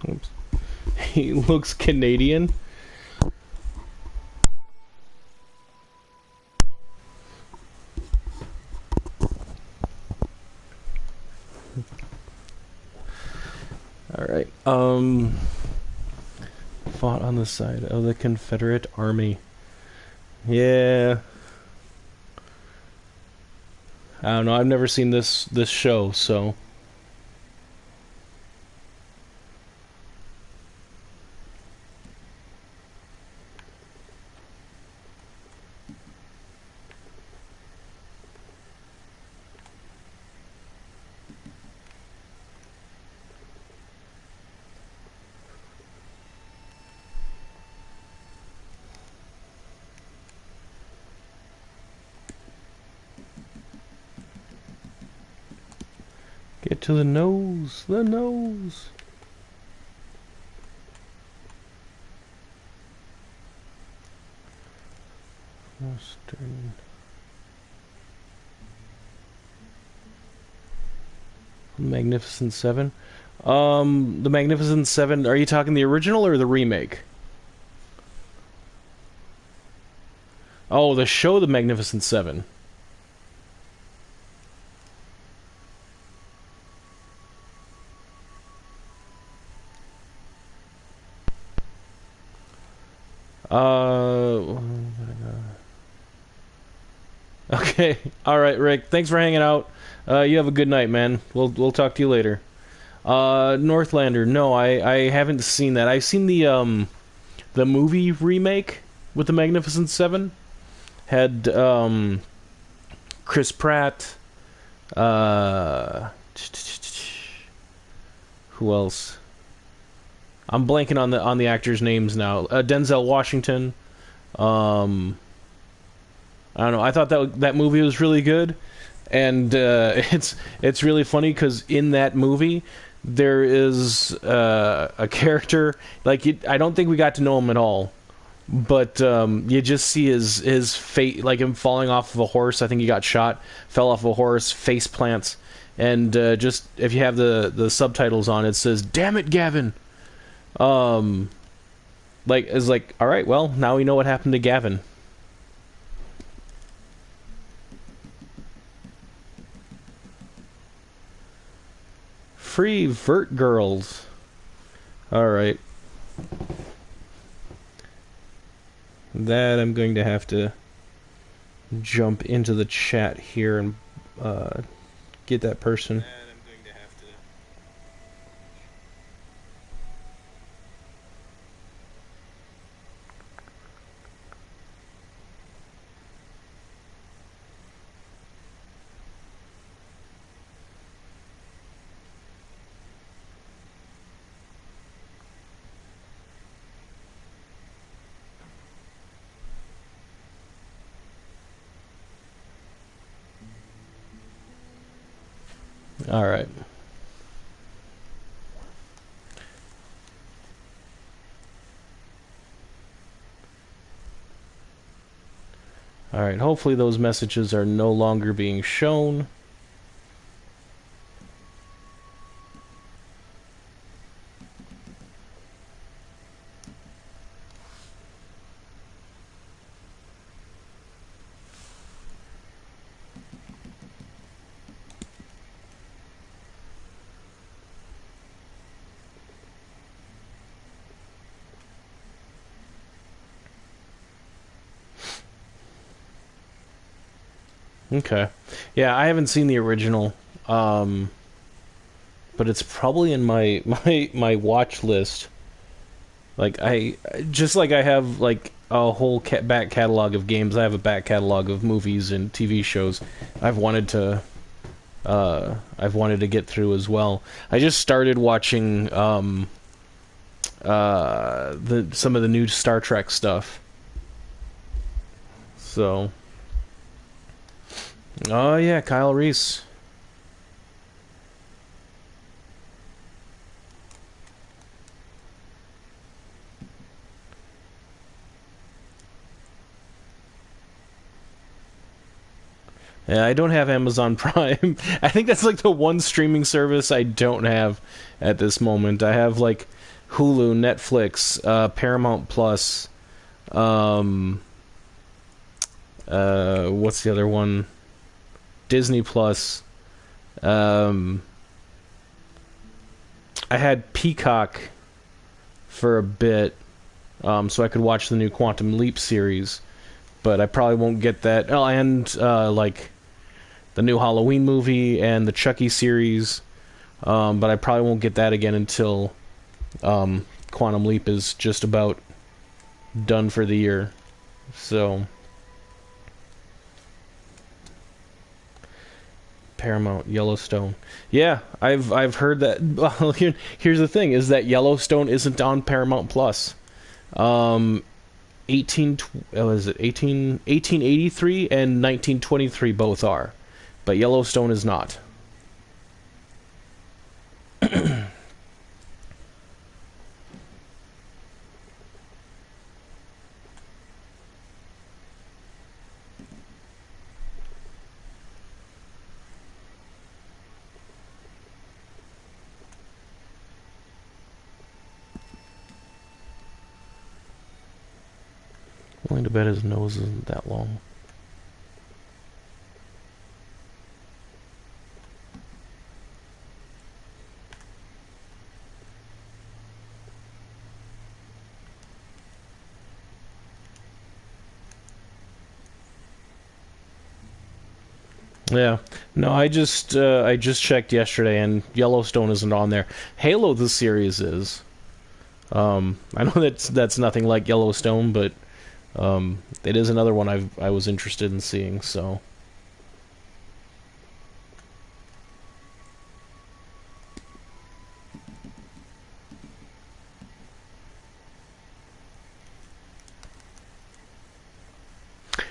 Oops. He looks Canadian. All right. Fought on the side of the Confederate Army. Yeah. I don't know. I've never seen this show, so. Get to the nose, the nose. Western. Magnificent Seven. The Magnificent Seven. Are you talking the original or the remake? Oh, the show, The Magnificent Seven. Okay. All right, Rick. Thanks for hanging out. You have a good night, man. We'll talk to you later. Northlander. No, I haven't seen that. I've seen the movie remake with the Magnificent Seven. Had Chris Pratt. Who else? I'm blanking on the actors' names now. Denzel Washington. I don't know. I thought that movie was really good, and it's really funny because in that movie there is a character like I don't think we got to know him at all, but you just see his fate, like him falling off of a horse. I think he got shot, fell off of a horse, face plants, and just if you have the subtitles on, it says "Damn it, Gavin." Like it's like, all right, well, now we know what happened to Gavin. Free vert girls. All right. That I'm going to have to jump into the chat here and get that person. And I'm going to have to. All right. All right. Hopefully those messages are no longer being shown. Okay. Yeah, I haven't seen the original, but it's probably in my watch list. Like just like I have like a whole back catalog of games, I have a back catalog of movies and TV shows. I've wanted to I've wanted to get through as well. I just started watching some of the new Star Trek stuff. So, oh yeah, Kyle Reese. Yeah, I don't have Amazon Prime. I think that's like the one streaming service I don't have at this moment. I have like Hulu, Netflix, Paramount Plus. What's the other one? Disney Plus. I had Peacock for a bit, so I could watch the new Quantum Leap series, but I probably won't get that. Oh, and like the new Halloween movie and the Chucky series, but I probably won't get that again until Quantum Leap is just about done for the year. So Paramount, Yellowstone. Yeah, I've heard that. Well, here's the thing: is that Yellowstone isn't on Paramount Plus. 1883 and 1923 both are, but Yellowstone is not. Willing to bet his nose isn't that long. Yeah. No, I just checked yesterday and Yellowstone isn't on there. Halo the series is. I know that's nothing like Yellowstone, but it is another one I was interested in seeing, so.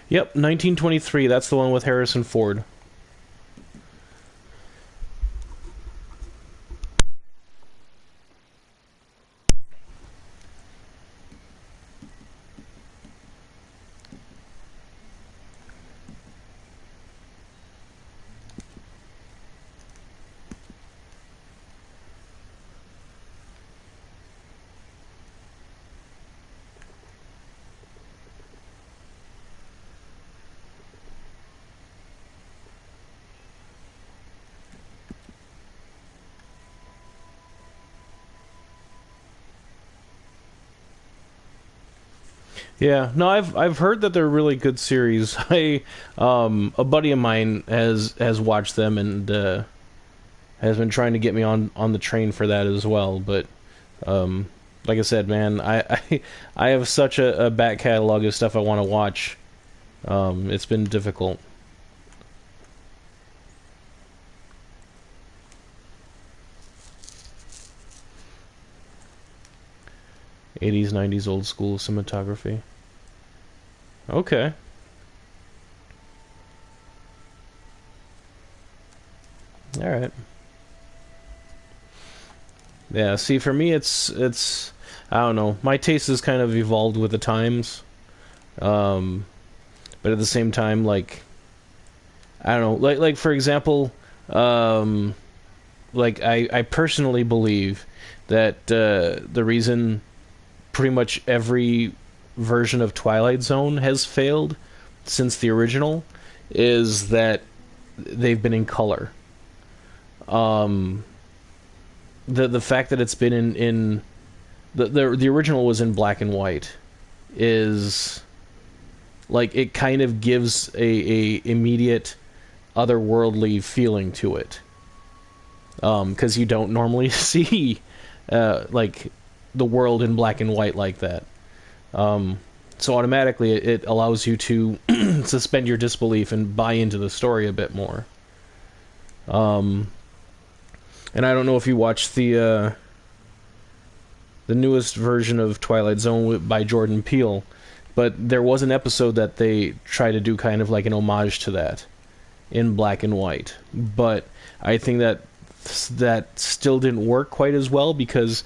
Yep, 1923, that's the one with Harrison Ford. Yeah, no, I've heard that they're really good series. I a buddy of mine has watched them and has been trying to get me on the train for that as well. But like I said, man, I have such a back catalog of stuff I want to watch. It's been difficult. '80s, '90s, old school cinematography. Okay. All right. Yeah. See, for me, it's I don't know. My taste has kind of evolved with the times. Um, but at the same time, like I don't know. Like for example, like I personally believe that the reason pretty much every version of Twilight Zone has failed since the original is that they've been in color. Um, the fact that it's been in the original was in black and white is like it kind of gives a immediate otherworldly feeling to it, because you don't normally see like the world in black and white like that. So automatically it allows you to suspend your disbelief and buy into the story a bit more. And I don't know if you watched the newest version of Twilight Zone by Jordan Peele, but there was an episode that they try to do kind of like an homage to that in black and white. But I think that still didn't work quite as well because,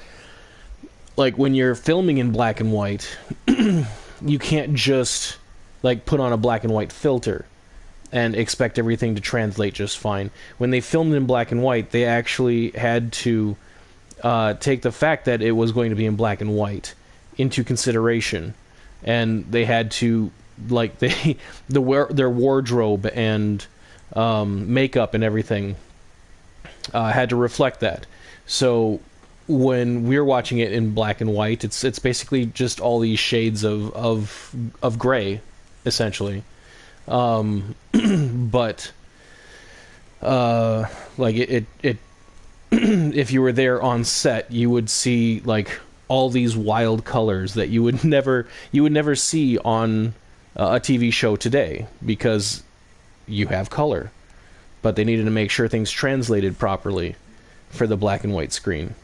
like, when you're filming in black and white, you can't just like put on a black and white filter and expect everything to translate just fine. When they filmed in black and white, they actually had to take the fact that it was going to be in black and white into consideration, and they had to like their wardrobe and makeup and everything had to reflect that. So when we're watching it in black and white, it's basically just all these shades of gray, essentially. But like it if you were there on set, you would see like all these wild colors that you would never see on a TV show today because you have color. But they needed to make sure things translated properly for the black and white screen.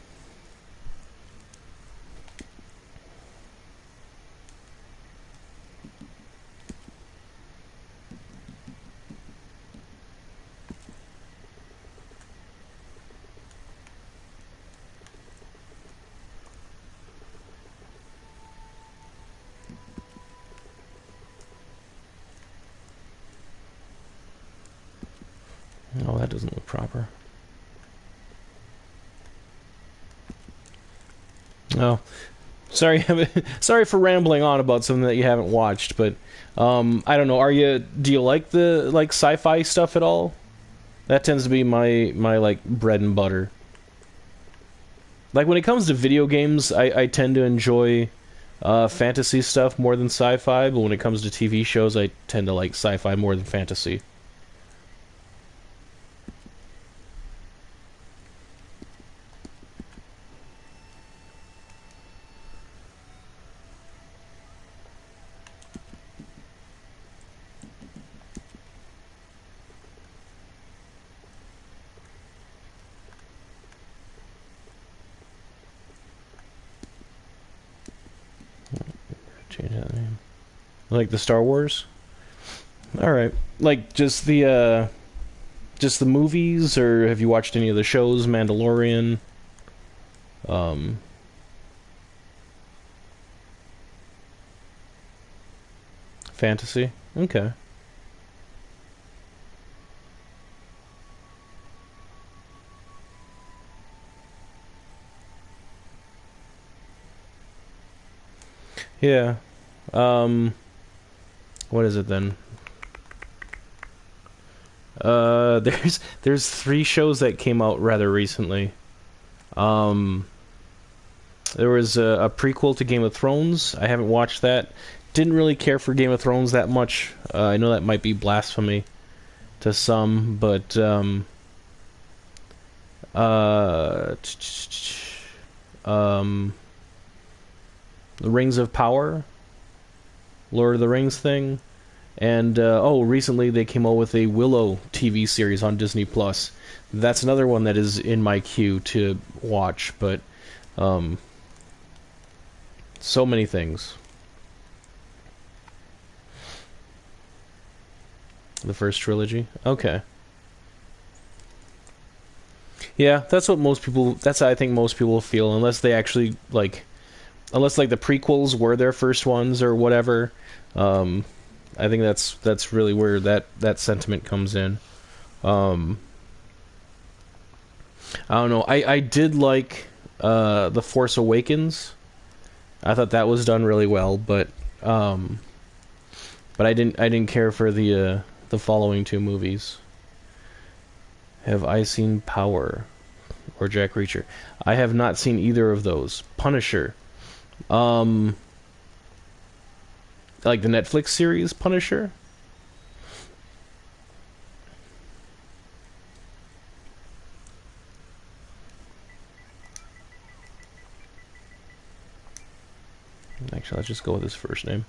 Oh, that doesn't look proper. Oh, sorry, sorry for rambling on about something that you haven't watched, but I don't know. Do you like the like sci-fi stuff at all? That tends to be my like bread and butter. Like when it comes to video games, I tend to enjoy fantasy stuff more than sci-fi, but when it comes to TV shows, I tend to like sci-fi more than fantasy. Change that name. Like the Star Wars? Alright. Like just the movies, or have you watched any of the shows? Mandalorian? Fantasy? Okay. Yeah. What is it then? There's three shows that came out rather recently. There was a prequel to Game of Thrones. I haven't watched that. didn't really care for Game of Thrones that much. I know that might be blasphemy to some, but the Rings of Power, Lord of the Rings thing, and recently they came out with a Willow TV series on Disney Plus. That's another one that is in my queue to watch, but so many things. The first trilogy? Okay. Yeah, that's what most people... That's how I think most people feel, unless they actually, like... Unless, like, the prequels were their first ones or whatever. I think that's really where that sentiment comes in. I don't know. I did like The Force Awakens. I thought that was done really well, but I didn't care for the following two movies. Have I seen Power or Jack Reacher? I have not seen either of those. Punisher. Like the Netflix series Punisher? Actually, let's just go with his first name.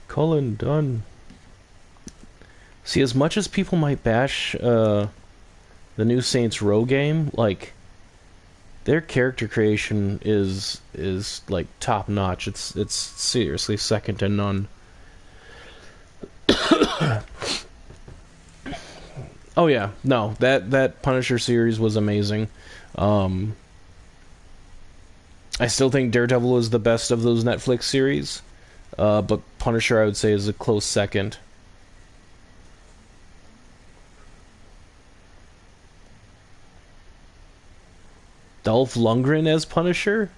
Cullen Dunn. See, as much as people might bash the new Saints Row game, like their character creation is like top notch. It's seriously second to none. Oh yeah, no, that Punisher series was amazing. I still think Daredevil is the best of those Netflix series, but Punisher I would say is a close second. Dolph Lundgren as Punisher?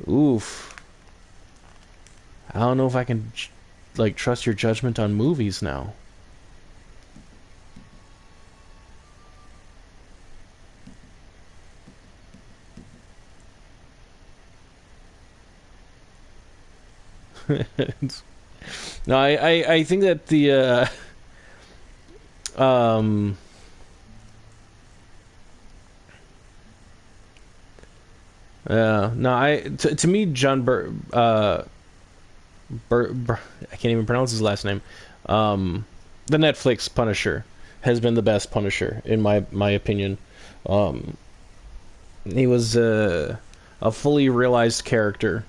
Oof. I don't know if I can like trust your judgment on movies now. No, I think that the to me John I can't even pronounce his last name. The Netflix Punisher has been the best Punisher in my opinion. He was a fully realized character.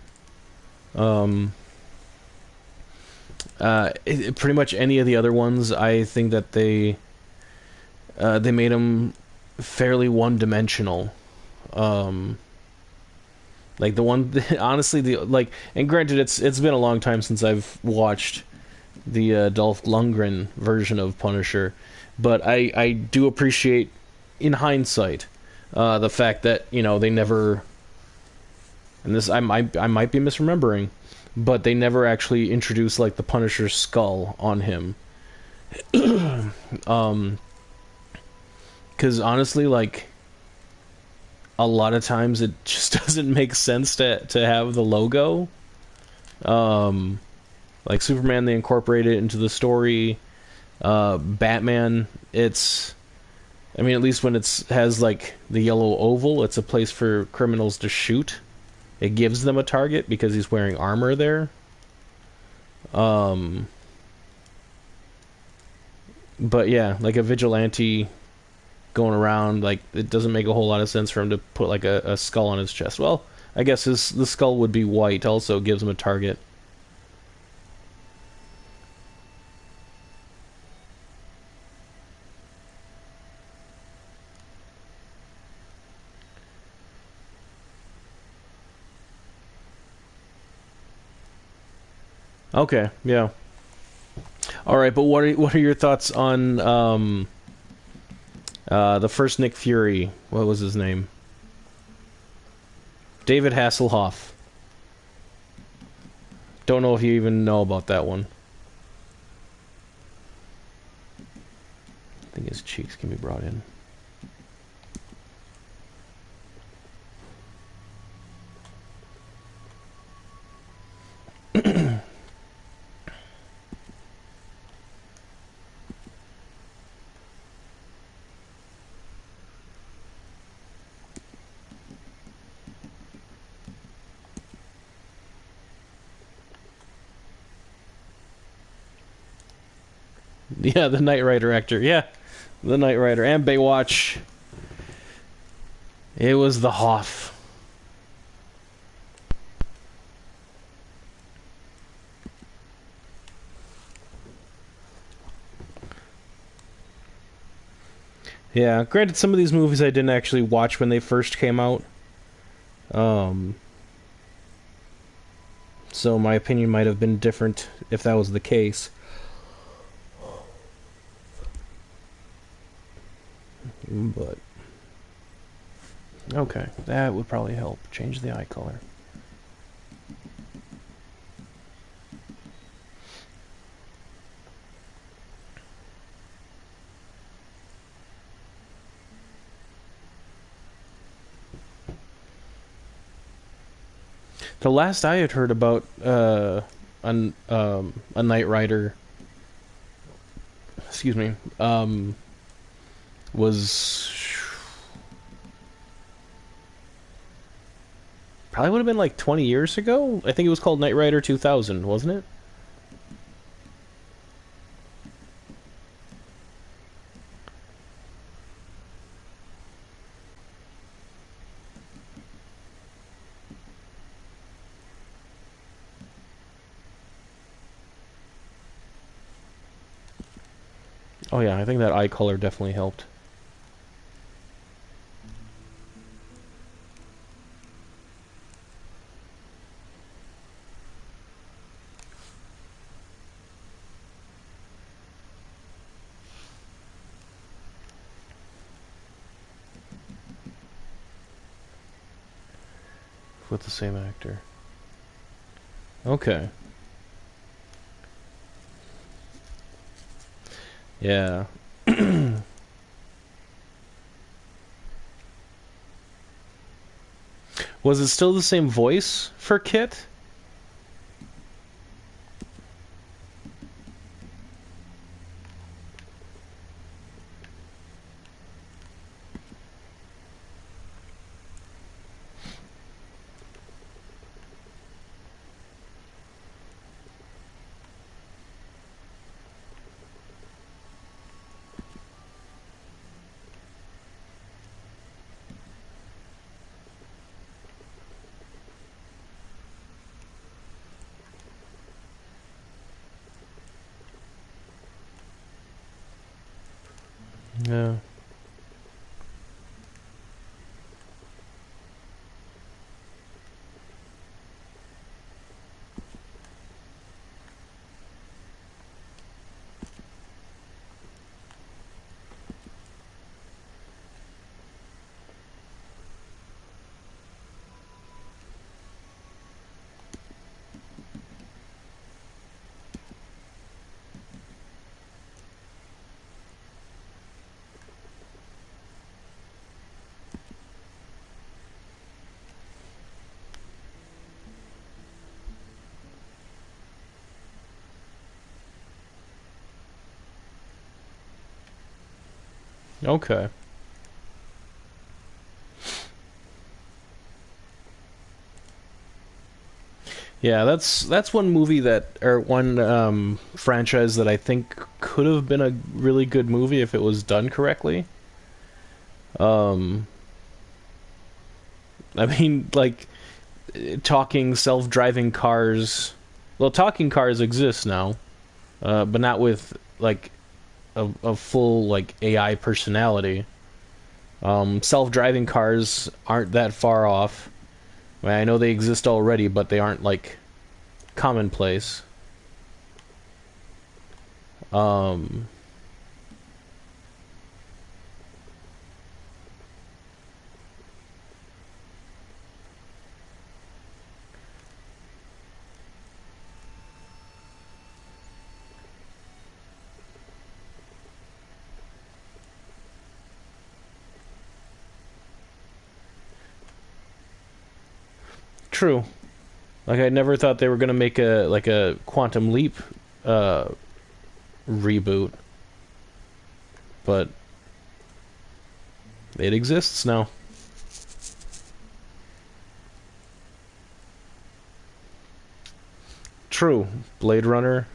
Pretty much any of the other ones, I think that they made him fairly one-dimensional. Like the one, honestly, and granted, it's been a long time since I've watched the Dolph Lundgren version of Punisher, but I do appreciate, in hindsight, the fact that they never, and this I might be misremembering, but they never actually introduced like the Punisher's skull on him. Because honestly, like a lot of times it just doesn't make sense to have the logo. Like Superman, they incorporate it into the story. Batman, at least when it has like the yellow oval, it's a place for criminals to shoot. It gives them a target because he's wearing armor there. But yeah, like a vigilante going around, like it doesn't make a whole lot of sense for him to put like a skull on his chest. Well, I guess the skull would be white, also gives him a target. Okay, yeah. All right, but what are your thoughts on the first Nick Fury? What was his name? David Hasselhoff. Don't know if you even know about that one. I think his cheeks can be brought in. Yeah, the Knight Rider actor. Yeah, the Knight Rider and Baywatch. It was the Hoff. Yeah, granted, some of these movies I didn't actually watch when they first came out. Um, so my opinion might have been different if that was the case. But okay, that would probably help. Change the eye color. The last I had heard about a Knight Rider, excuse me, was probably would have been like 20 years ago. I think it was called Knight Rider 2000, wasn't it? Oh yeah, I think that eye color definitely helped. With the same actor. Okay. Yeah. Was it still the same voice for Kit? Yeah. Okay. Yeah, that's one movie that or one franchise that I think could have been a really good movie if it was done correctly. Um I mean, like talking self-driving cars. Well, talking cars exist now, but not with like a full like AI personality. Self-driving cars aren't that far off. I mean, I know they exist already, but they aren't like commonplace. Um, True. Like I never thought they were gonna make a Quantum Leap uh, reboot, but it exists now. True. Blade Runner.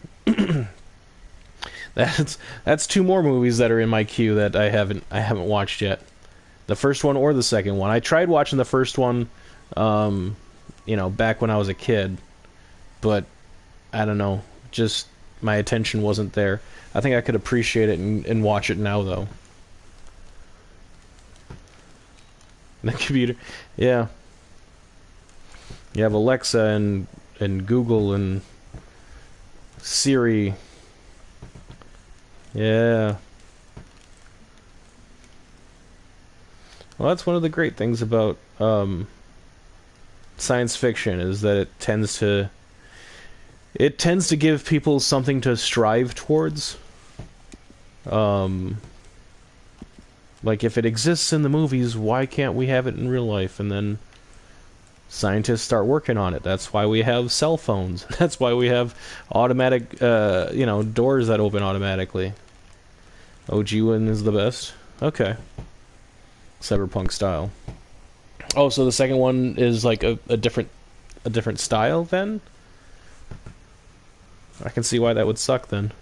That's two more movies that are in my queue that I haven't watched yet. The first one or the second one. I tried watching the first one, back when I was a kid, but I don't know, just my attention wasn't there. I think I could appreciate it and watch it now though. The computer, yeah. You have Alexa and Google and Siri. Yeah. Well, that's one of the great things about science fiction is that it tends to give people something to strive towards. Like if it exists in the movies, why can't we have it in real life? And then scientists start working on it. That's why we have cell phones. That's why we have automatic, doors that open automatically. OG one is the best. Okay. Cyberpunk style. Oh, so the second one is like a different style then? I can see why that would suck then.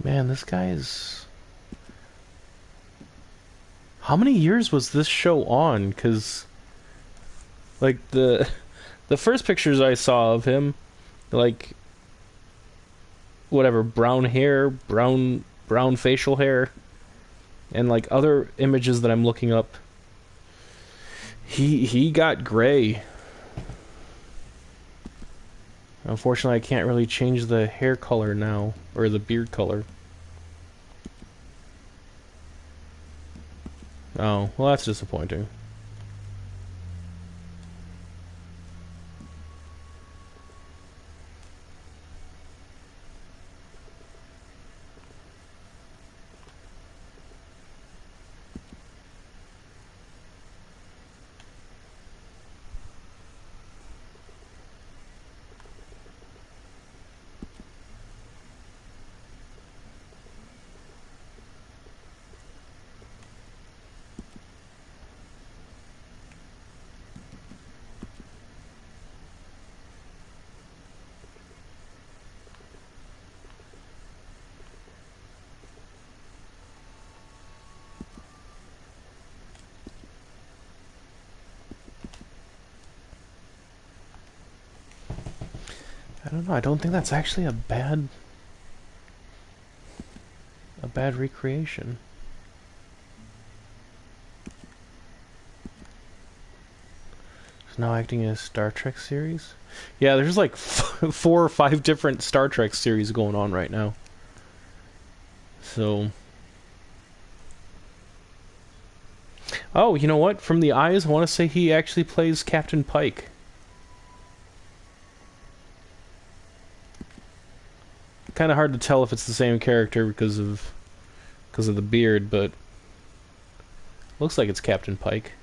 Man, this guy is... How many years was this show on? Because, like, the first pictures I saw of him, like, whatever, brown hair, brown facial hair, and, like, other images that I'm looking up, he got gray. Unfortunately, I can't really change the hair color now, or the beard color. Oh, well that's disappointing. I don't know, I don't think that's actually a bad recreation. He's now acting in a Star Trek series? Yeah, there's like 4 or 5 different Star Trek series going on right now. So... Oh, you know what? From the eyes, I want to say he actually plays Captain Pike. Kind of hard to tell if it's the same character because of the beard, but looks like it's Captain Pike.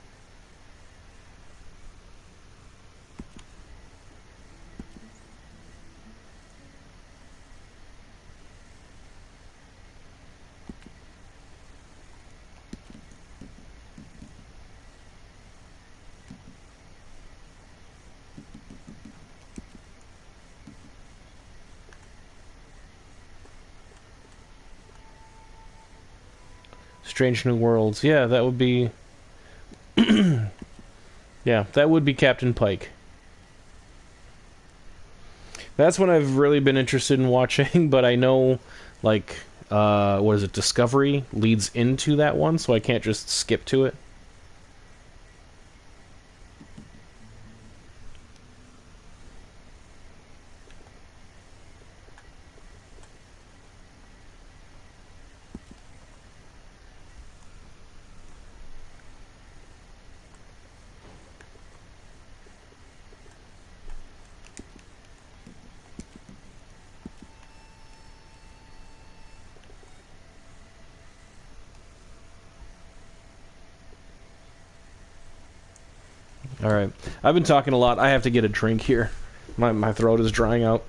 Strange New Worlds. Yeah, that would be... yeah, that would be Captain Pike. That's one I've really been interested in watching, but I know, like, what is it, Discovery leads into that one, so I can't just skip to it. All right. I've been talking a lot. I have to get a drink here. My throat is drying out.